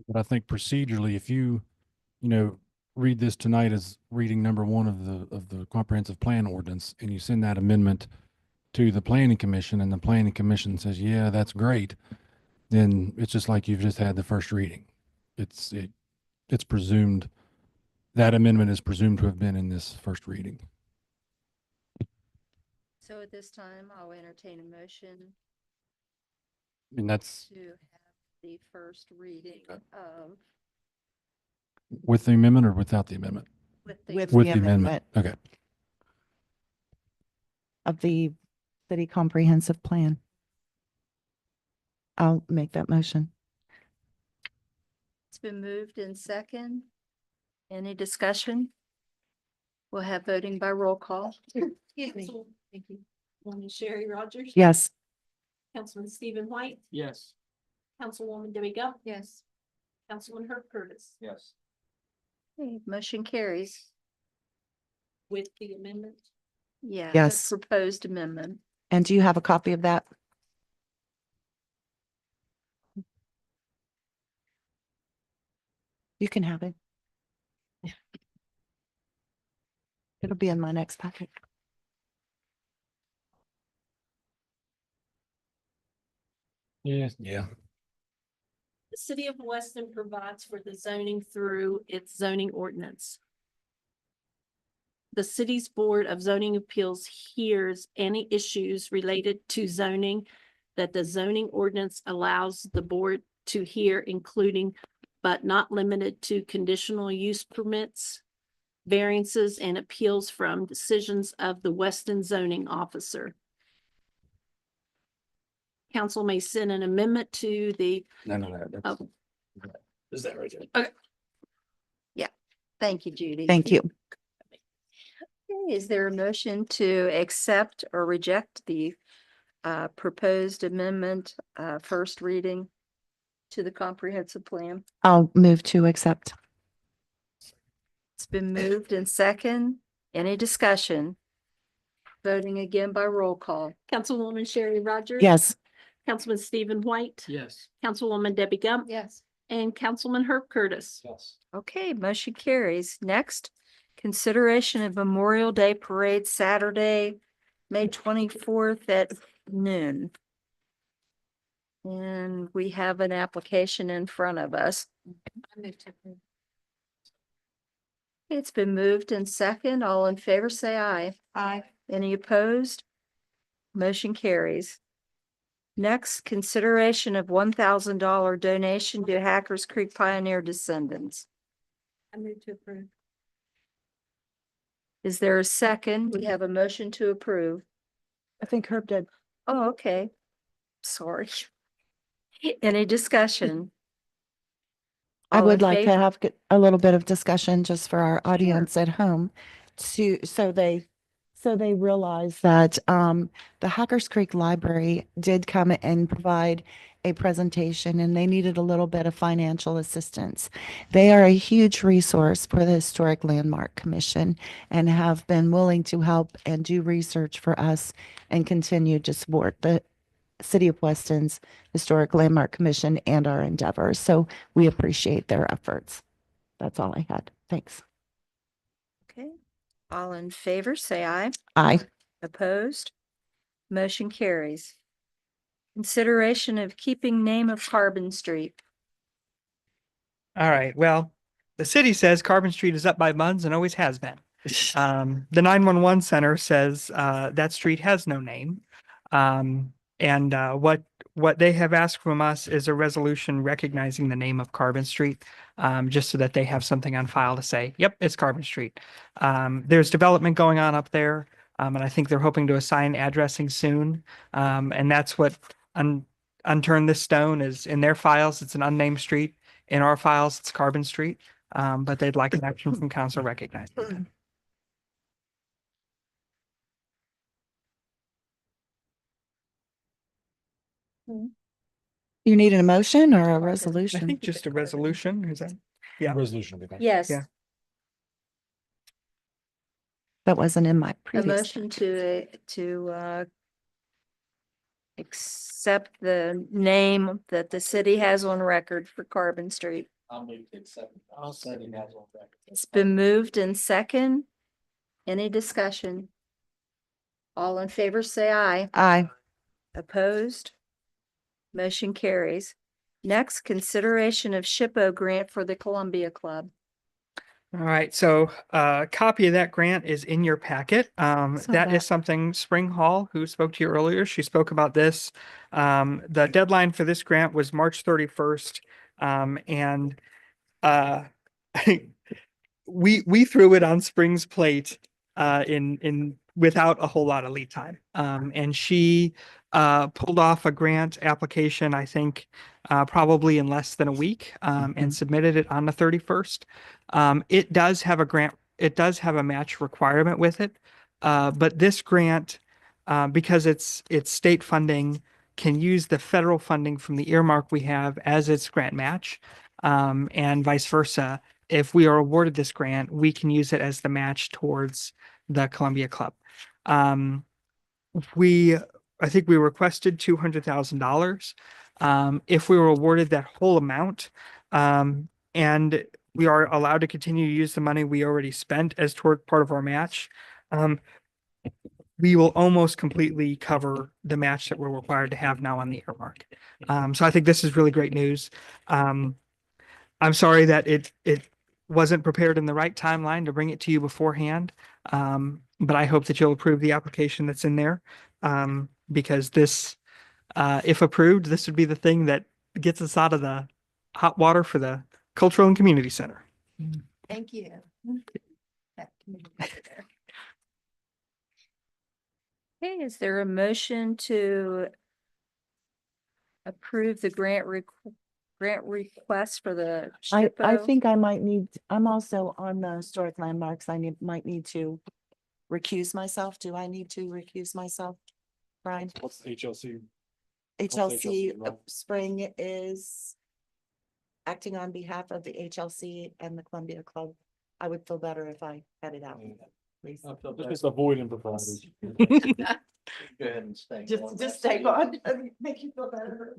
But I think procedurally, if you read this tonight as reading number one of the comprehensive plan ordinance, and you send that amendment to the planning commission, and the planning commission says, yeah, that's great, then it's just like you've just had the first reading. It's presumed, that amendment is presumed to have been in this first reading. So at this time, I'll entertain a motion And that's to have the first reading of with the amendment or without the amendment? with With With the the amendment. Okay. of the city comprehensive plan. I'll make that motion. It's been moved in second. Any discussion? We'll have voting by roll call. Excuse me. Thank you. Woman Sherry Rogers. Yes. Councilman Stephen White. Yes. Councilwoman Debbie Gump. Yes. Councilman Herb Curtis. Yes. Okay, motion carries. With the amendment. Yeah. Yes. the Proposed amendment. And do you have a copy of that? You can have it. It'll be in my next packet. Yes. Yeah. The city of Weston provides for the zoning through its zoning ordinance. The city's Board of Zoning Appeals hears any issues related to zoning that the zoning ordinance allows the board to hear, including but not limited to conditional use permits, variances, and appeals from decisions of the Weston zoning officer. Council may send an amendment to the None of that. That's, Oh. is that right there? Thank you, Judy. Thank you. Okay, is there a motion to accept or reject the proposed amendment, first reading to the comprehensive plan? I'll move to accept. It's been moved in second. Any discussion? Voting again by roll call. Councilwoman Sherry Rogers. Yes. Councilman Stephen White. Yes. Councilwoman Debbie Gump. Yes. And Councilman Herb Curtis. Yes. Okay, motion carries. Next, consideration of Memorial Day Parade Saturday, May 24th at noon. And we have an application in front of us. It's been moved in second. All in favor, say aye. Aye. Any opposed? Motion carries. Next, consideration of $1,000 donation to Hackers Creek Pioneer Descendants. I move to approve. Is there a second? We have a motion to approve. I think Herb did. Oh, okay. Sorry. Any discussion? I All would in like to favor? have a little bit of discussion just for our audience at home so So they realized that the Hackers Creek Library did come and provide a presentation and they needed a little bit of financial assistance. They are a huge resource for the Historic Landmark Commission and have been willing to help and do research for us and continue to support the City of Weston's Historic Landmark Commission and our endeavors. So we appreciate their efforts. That's all I had. Thanks. Okay. All in favor, say aye. Aye. Opposed? Motion carries. Consideration of keeping name of Carbon Street. All right, well, the city says Carbon Street is up by buns and always has been. The 911 center says that street has no name. And what they have asked from us is a resolution recognizing the name of Carbon Street, just so that they have something on file to say, yep, it's Carbon Street. There's development going on up there, and I think they're hoping to assign addressing soon. And that's what unturned this stone is in their files. It's an unnamed street. In our files, it's Carbon Street, but they'd like an action from council recognizing that. You need an emotion or a I resolution? think just a resolution, is that? Yeah. Resolution will be fine. Yes. Yeah. That wasn't in my A previous. motion to accept the name that the city has on record for Carbon Street. I'll move to accept. I'll second that one. It's been moved in second. Any discussion? All in favor, say aye. Aye. Opposed? Motion carries. Next, consideration of SHPO grant for the Columbia Club. All right, so a copy of that grant is in your packet. Saw That that. is something Spring Hall, who spoke to you earlier, she spoke about this. The deadline for this grant was March 31st. And we threw it on Spring's plate in without a whole lot of lead time. And she pulled off a grant application, I think, probably in less than a week, and submitted it on the 31st. It does have a grant, it does have a match requirement with it. But this grant, because it's state funding, can use the federal funding from the earmark we have as its grant match, and vice versa. If we are awarded this grant, we can use it as the match towards the Columbia Club. I think we requested $200,000. If we were awarded that whole amount, and we are allowed to continue to use the money we already spent as toward part of our match, we will almost completely cover the match that we're required to have now on the earmark. So I think this is really great news. I'm sorry that it wasn't prepared in the right timeline to bring it to you beforehand. But I hope that you'll approve the application that's in there. Because this, if approved, this would be the thing that gets us out of the hot water for the Cultural and Community Center. Thank you. Okay, is there a motion to approve the grant request for the I SHPO? think I might need, I'm also on the historic landmarks. Might need to recuse myself. Do I need to recuse myself? Brian? What's the HLC? HLC role? Spring is acting on behalf of the HLC and the Columbia Club. I would feel better if I had it out. Please. Just avoid improprieties. Go ahead and stay. Just stay on, make you feel better.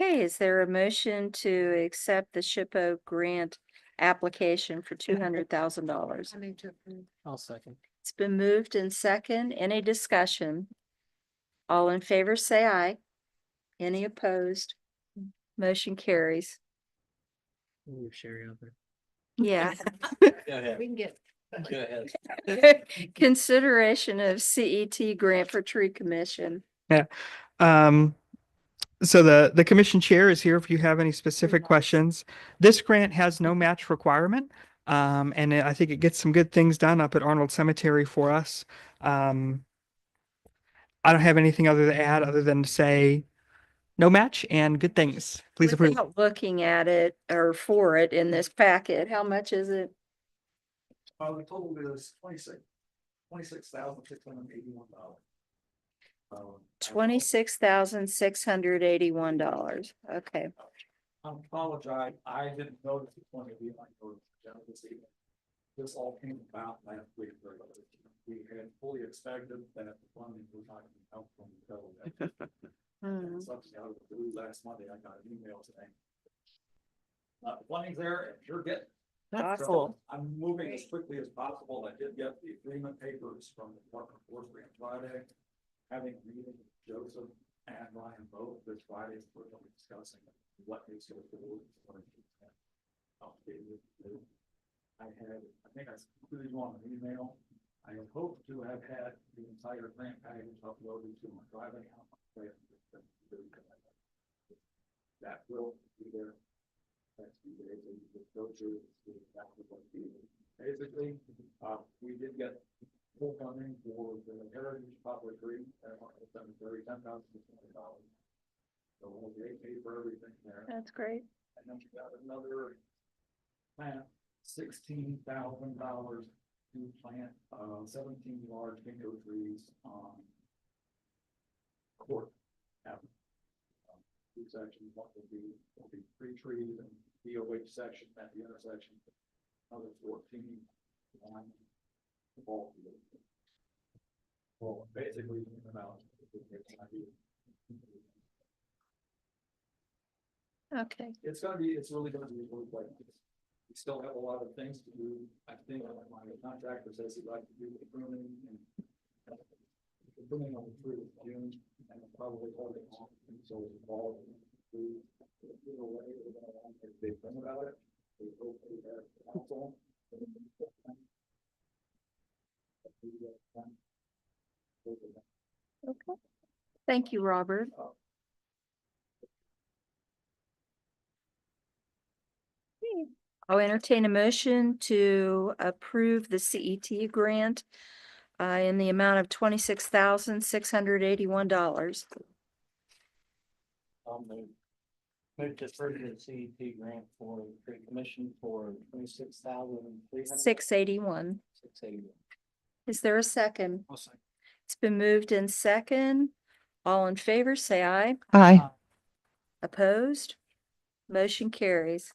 Okay, is there a motion to accept the SHPO grant application for $200,000? I'll second. It's been moved in second. Any discussion? All in favor, say aye. Any opposed? Motion carries. Move Sherry out there. Yeah. Go ahead. We can get. Go ahead. Consideration of CET grant for tree commission. So the commission chair is here if you have any specific questions. This grant has no match requirement. And I think it gets some good things done up at Arnold Cemetery for us. I don't have anything other to add other than to say no match and good things. Please approve. Without looking at it or for it in this packet, how much is it? The total is $26,681. $26,681. Okay. I apologize, I didn't notice it's going to be on your agenda this evening. This all came about last week. We had fully expected that the funding was not going to help from the federal government. And something out of the blue last Monday, I got an email today. The funding's there and you're getting. That's So cool. I'm moving as quickly as possible. I did get the agreement papers from the Department of Forestry on Friday. Having a meeting with Joseph and Ryan both this Friday, we're going to be discussing what needs to be done. I think I included you on an email. I hope to have had the entire grant package uploaded to my driving account. That will be there. Next few days, and you just go through exactly what it is. Basically, we did get full funding for the Heritage Public Green, $10,020. So we'll pay for everything there. That's great. And then we got another plant, $16,000 to plant 17 large ginkgo trees on Court Avenue. Two sections, one will be tree trees and DOH section at the intersection. Another 14 line. Well, basically, about. Okay. It's really gonna be really quite nice. We still have a lot of things to do. I think my contractor says he'd like to do the pruning and pruning on the tree in June and probably holding off until the fall. They think about it. They hope they have council. Okay. Thank you, Robert. I'll entertain a motion to approve the CET grant in the amount of $26,681. Move to further the CEP grant for tree commission for 26,300. 681. 681. Is there a second? It's been moved in second. All in favor, say aye. Aye. Opposed? Motion carries.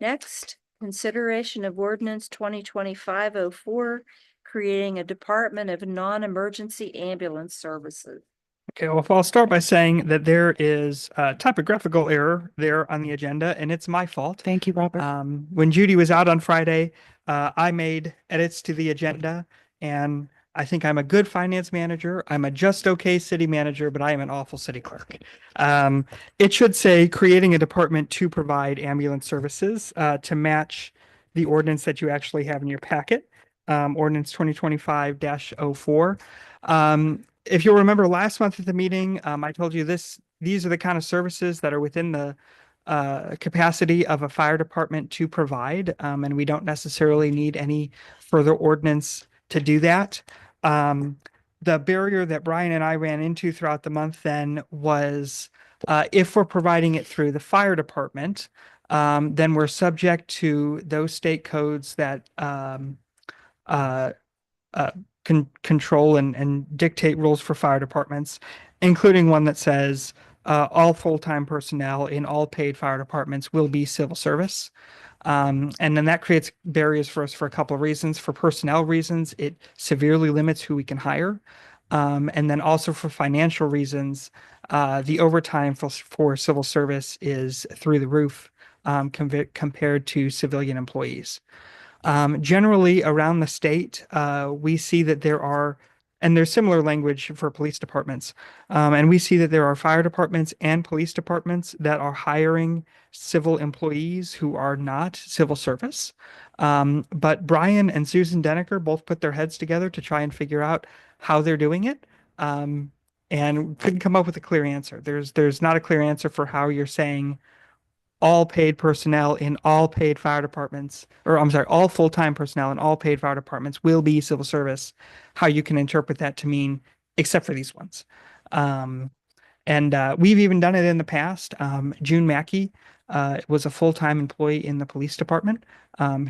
Next, consideration of ordinance 2025-04, creating a Department of Non-Emergency Ambulance Services. Okay, well, I'll start by saying that there is a typographical error there on the agenda, and it's my fault. Thank you, Robert. When Judy was out on Friday, I made edits to the agenda, and I think I'm a good finance manager. I'm a just okay city manager, but I am an awful city clerk. It should say creating a department to provide ambulance services to match the ordinance that you actually have in your packet, ordinance 2025-04. If you'll remember last month at the meeting, I told you these are the kind of services that are within the capacity of a fire department to provide, and we don't necessarily need any further ordinance to do that. The barrier that Brian and I ran into throughout the month then was if we're providing it through the fire department, then we're subject to those state codes that control and dictate rules for fire departments, including one that says all full-time personnel in all paid fire departments will be civil service. And then that creates barriers for us for a couple of reasons. For personnel reasons, it severely limits who we can hire. And then also for financial reasons, the overtime for civil service is through the roof compared to civilian employees. Generally around the state, we see that there are, and there's similar language for police departments. And we see that there are fire departments and police departments that are hiring civil employees who are not civil service. But Brian and Susan Denneker both put their heads together to try and figure out how they're doing it. And couldn't come up with a clear answer. There's not a clear answer for how you're saying all paid personnel in all paid fire departments, or I'm sorry, all full-time personnel in all paid fire departments will be civil service, how you can interpret that to mean, except for these ones. And we've even done it in the past. June Mackey was a full-time employee in the police department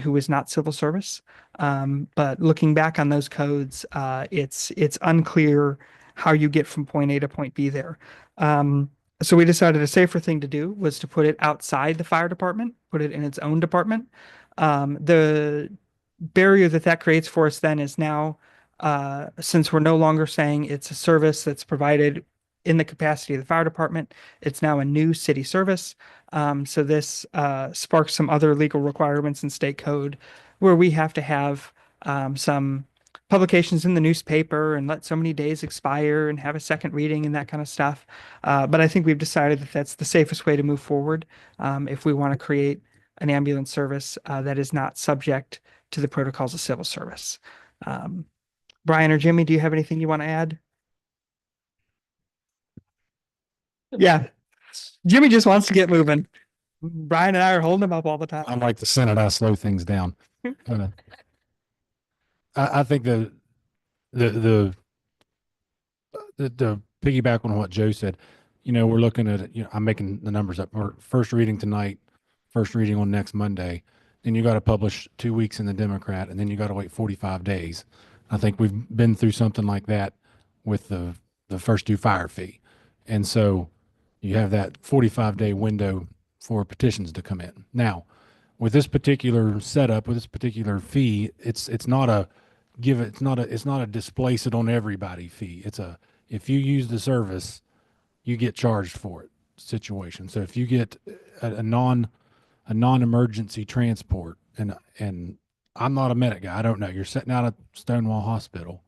who was not civil service. But looking back on those codes, it's unclear how you get from point A to point B there. So we decided a safer thing to do was to put it outside the fire department, put it in its own department. The barrier that creates for us then is now, since we're no longer saying it's a service that's provided in the capacity of the fire department, it's now a new city service. So this sparks some other legal requirements in state code where we have to have some publications in the newspaper and let so many days expire and have a second reading and that kind of stuff. But I think we've decided that that's the safest way to move forward if we want to create an ambulance service that is not subject to the protocols of civil service. Brian or Jimmy, do you have anything you want to add? Yeah. Jimmy just wants to get moving. Brian and I are holding him up all the time. I'm like the Senate, I slow things down. Uh, I think the the piggyback on what Joe said, we're looking at, I'm making the numbers up. We're first reading tonight, first reading on next Monday. Then you got to publish 2 weeks in the Democrat, and then you got to wait 45 days. I think we've been through something like that with the first due fire fee. And so you have that 45-day window for petitions to come in. Now, with this particular setup, with this particular fee, it's not a it's not a displace it on everybody fee. It's a, if you use the service, you get charged for it situation. So if you get a non-emergency transport, and I'm not a medic guy, I don't know, you're sitting out at Stonewall Hospital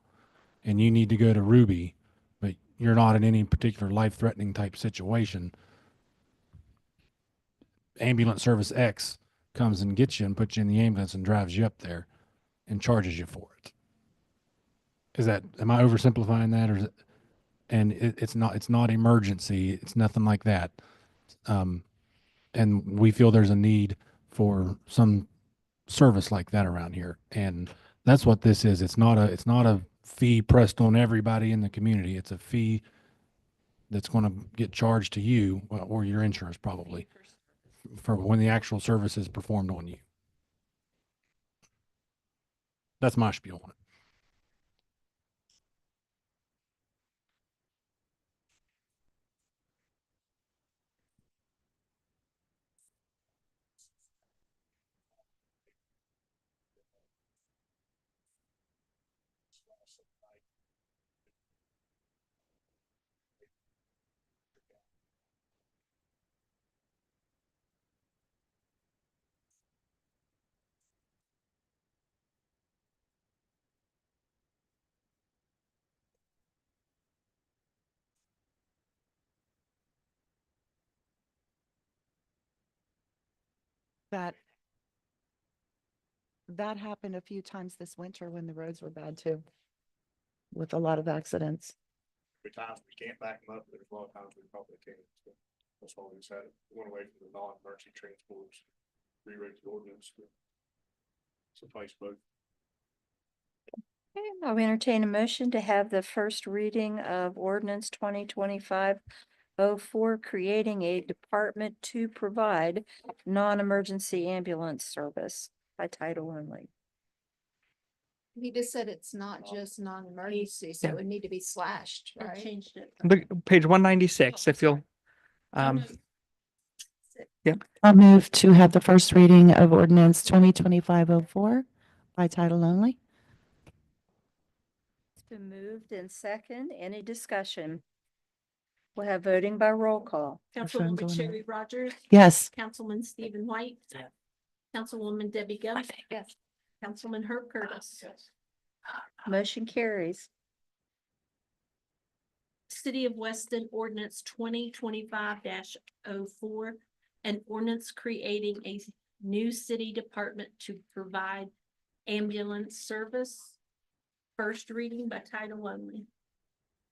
and you need to go to Ruby, but you're not in any particular life-threatening type situation, ambulance service X comes and gets you and puts you in the ambulance and drives you up there and charges you for it. Am I oversimplifying that, or is it? And it's not emergency. It's nothing like that. And we feel there's a need for some service like that around here. And that's what this is. It's not a fee pressed on everybody in the community. It's a fee that's going to get charged to you, or your insurance probably, for when the actual service is performed on you. That's my spiel on it. That happened a few times this winter when the roads were bad too, with a lot of accidents. Times we can't back them up, there's a lot of times we probably can't. So that's why we decided, went away from the non-emergency transports, rewrote the ordinance to suffice both. Okay, I'll entertain a motion to have the first reading of ordinance 2025-04, creating a department to provide non-emergency ambulance service by title only. He just said it's not just non-emergency, so it would need to be slashed, right? Changed it. Look, page 196, if you'll. Yep. I'll move to have the first reading of ordinance 2025-04 by title only. It's been moved and second. Any discussion? We'll have voting by roll call. Councilwoman Councilwoman Sherry Rogers, Yes. Councilman Stephen White, Councilwoman Debbie Gump, Yes. Councilman Herb Curtis. Motion carries. City of Weston ordinance 2025-04, an ordinance creating a new city department to provide ambulance service. First reading by title only.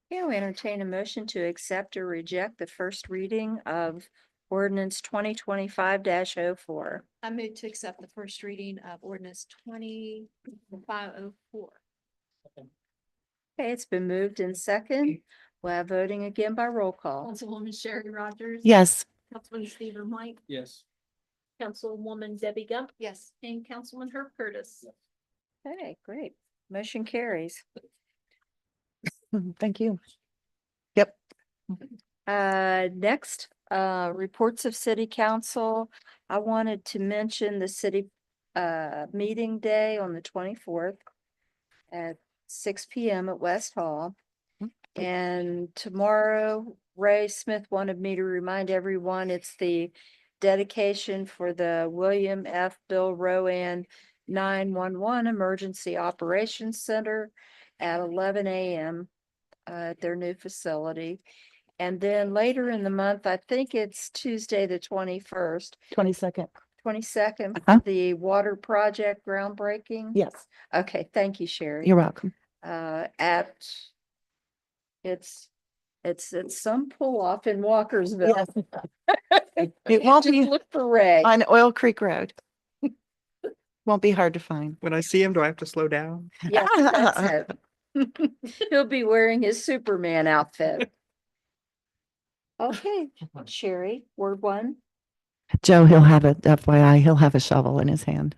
Yeah, we entertain a motion to accept or reject the first reading of ordinance 2025-04. I move to accept the first reading of ordinance 2504. Okay, it's been moved in second. We'll have voting again by roll call. Councilwoman Sherry Rogers. Yes. Councilman Stephen White. Yes. Councilwoman Debbie Gump. Yes. And Councilman Herb Curtis. Okay, great. Motion carries. Thank you. Yep. Next, reports of city council. I wanted to mention the city meeting day on the 24th at 6 p.m. at West Hall. And tomorrow, Ray Smith wanted me to remind everyone it's the dedication for the William F. Bill Rowan 911 Emergency Operations Center at 11 a.m. At their new facility. And then later in the month, I think it's Tuesday, the 21st, 22nd. 22nd, Uh-huh. the water project groundbreaking. Yes. Okay, thank you, Sherry. You're welcome. At it's some pull off in Walkersville. It won't Just be look for Ray. on Oil Creek Road. Won't be hard to find. When I see him, do I have to slow down? Yes, that's it. He'll be wearing his Superman outfit. Okay, Sherry, word one. Joe, he'll have a FYI, he'll have a shovel in his hand.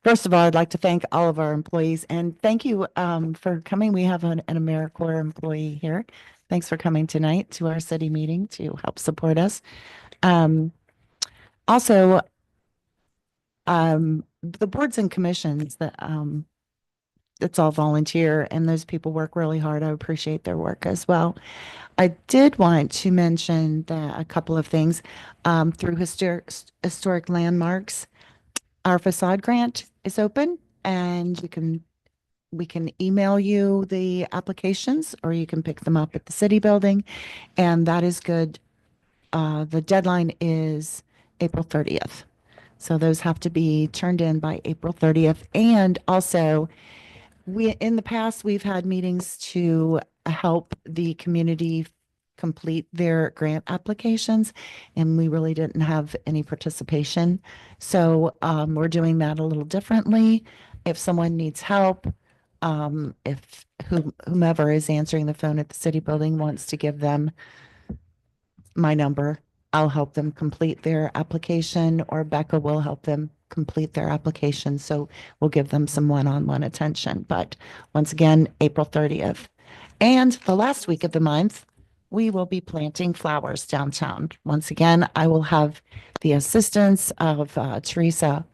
First of all, I'd like to thank all of our employees and thank you for coming. We have an AmeriCorps employee here. Thanks for coming tonight to our city meeting to help support us. Also, the boards and commissions that it's all volunteer and those people work really hard. I appreciate their work as well. I did want to mention that a couple of things through historic landmarks. Our facade grant is open and we can email you the applications or you can pick them up at the city building and that is good. The deadline is April 30th. So those have to be turned in by April 30th. And also in the past, we've had meetings to help the community complete their grant applications and we really didn't have any participation. So we're doing that a little differently. If someone needs help, if whomever is answering the phone at the city building wants to give them my number, I'll help them complete their application or Becca will help them complete their application. So we'll give them some one-on-one attention. But once again, April 30th. And the last week of the month, we will be planting flowers downtown. Once again, I will have the assistance of Teresa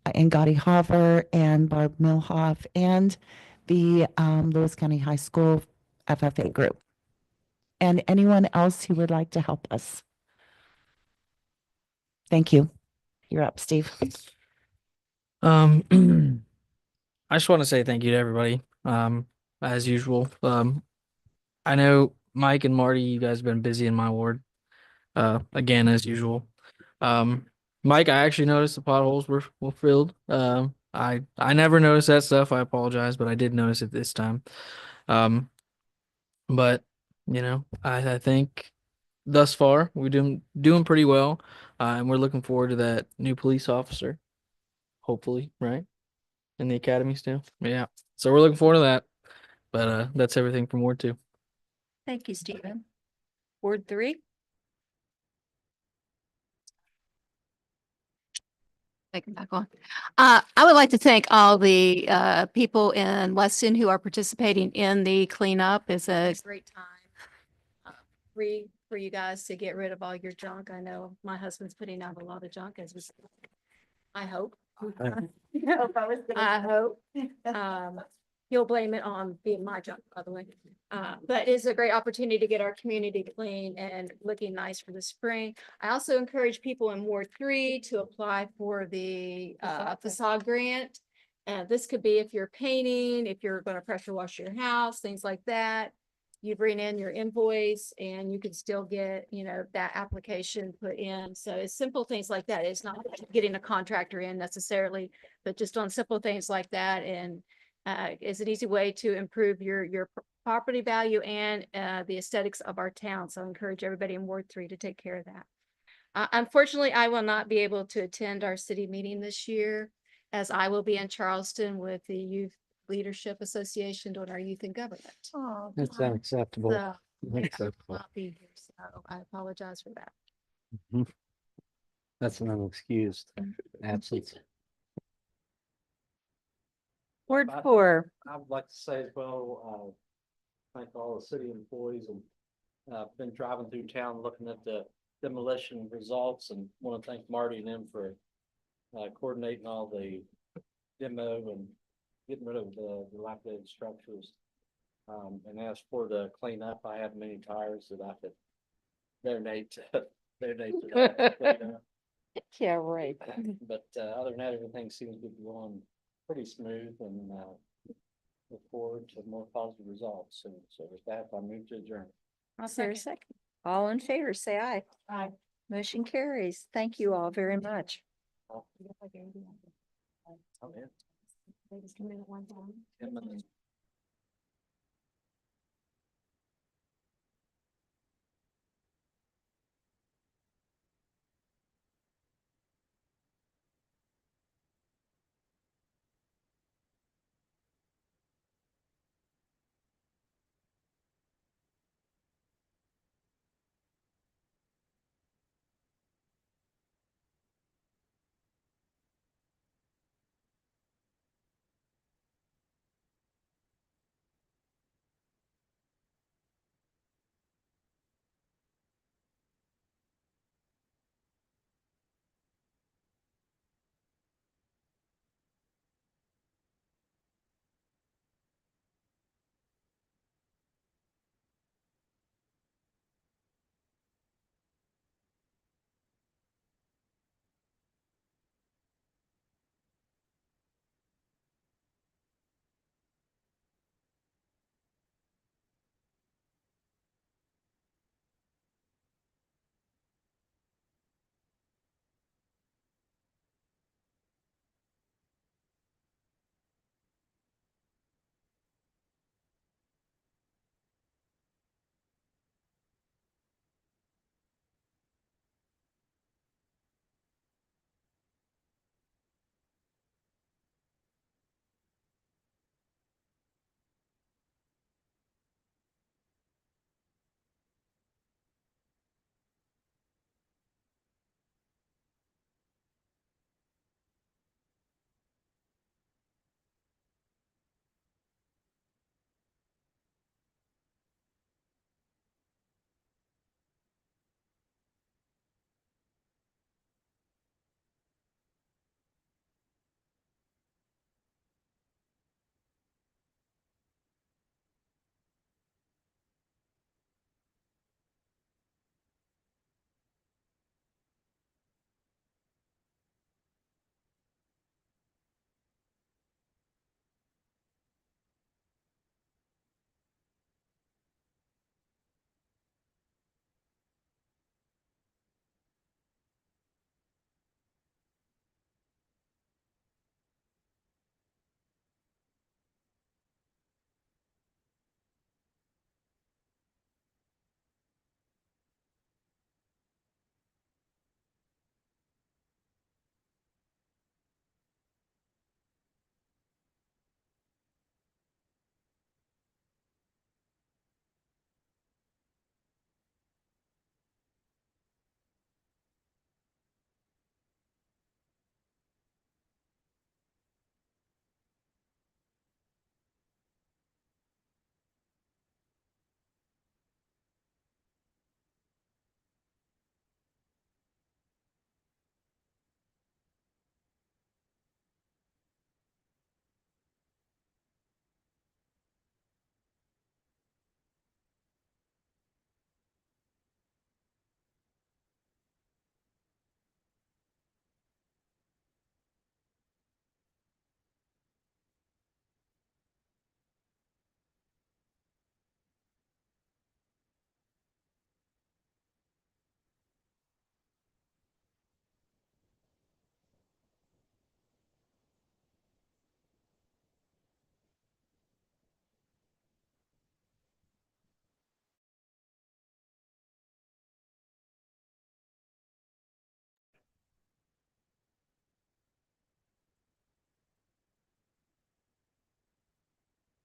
and Gotti Hover and Barb Milhoff and the Lewis County High School FFA group. And anyone else who would like to help us. Thank you. You're up, Steve. I just want to say thank you to everybody. As usual. I know Mike and Marty, you guys have been busy in my ward. Again, as usual. Mike, I actually noticed the potholes were filled. I never noticed that stuff. I apologize, but I did notice it this time. But you know, I think thus far we're doing pretty well. And we're looking forward to that new police officer. Hopefully, right? In the academy still. Yeah. So we're looking forward to that. But that's everything from Ward 2. Thank you, Stephen. Word three. Take it back on. I would like to thank all the people in Weston who are participating in the cleanup. It's a great time free for you guys to get rid of all your junk. I know my husband's putting out a lot of junk as we I hope. I hope. He'll blame it on being my junk, by the way. But it's a great opportunity to get our community clean and looking nice for the spring. I also encourage people in Ward 3 to apply for the facade grant. This could be if you're painting, if you're going to pressure wash your house, things like that. You bring in your invoice and you can still get, you know, that application put in. So it's simple things like that. It's not getting a contractor in necessarily, but just on simple things like that. And is an easy way to improve your property value and the aesthetics of our town. So I encourage everybody in Ward 3 to take care of that. Unfortunately, I will not be able to attend our city meeting this year as I will be in Charleston with the youth Leadership Association doing our youth in government. Oh, That's unacceptable. So I will Unacceptable. not be here, so I apologize for that. That's an unexcused absence. Ward I- 4. I would like to say as well, thank all the city employees and been driving through town looking at the demolition results and want to thank Marty and them for coordinating all the demo and getting rid of the dilapidated structures. And as for the cleanup, I have many tires that I could donate to that. cleanup. Yeah, right. But other than that, everything seems to be going pretty smooth and look forward to more positive results. And so with that, I move to adjourn. Is there a second? All in favor, say aye. Aye. Motion carries. Thank you all very much. Oh, yeah. They just come in at one time. 10 minutes.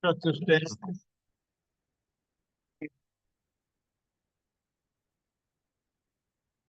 shut this down.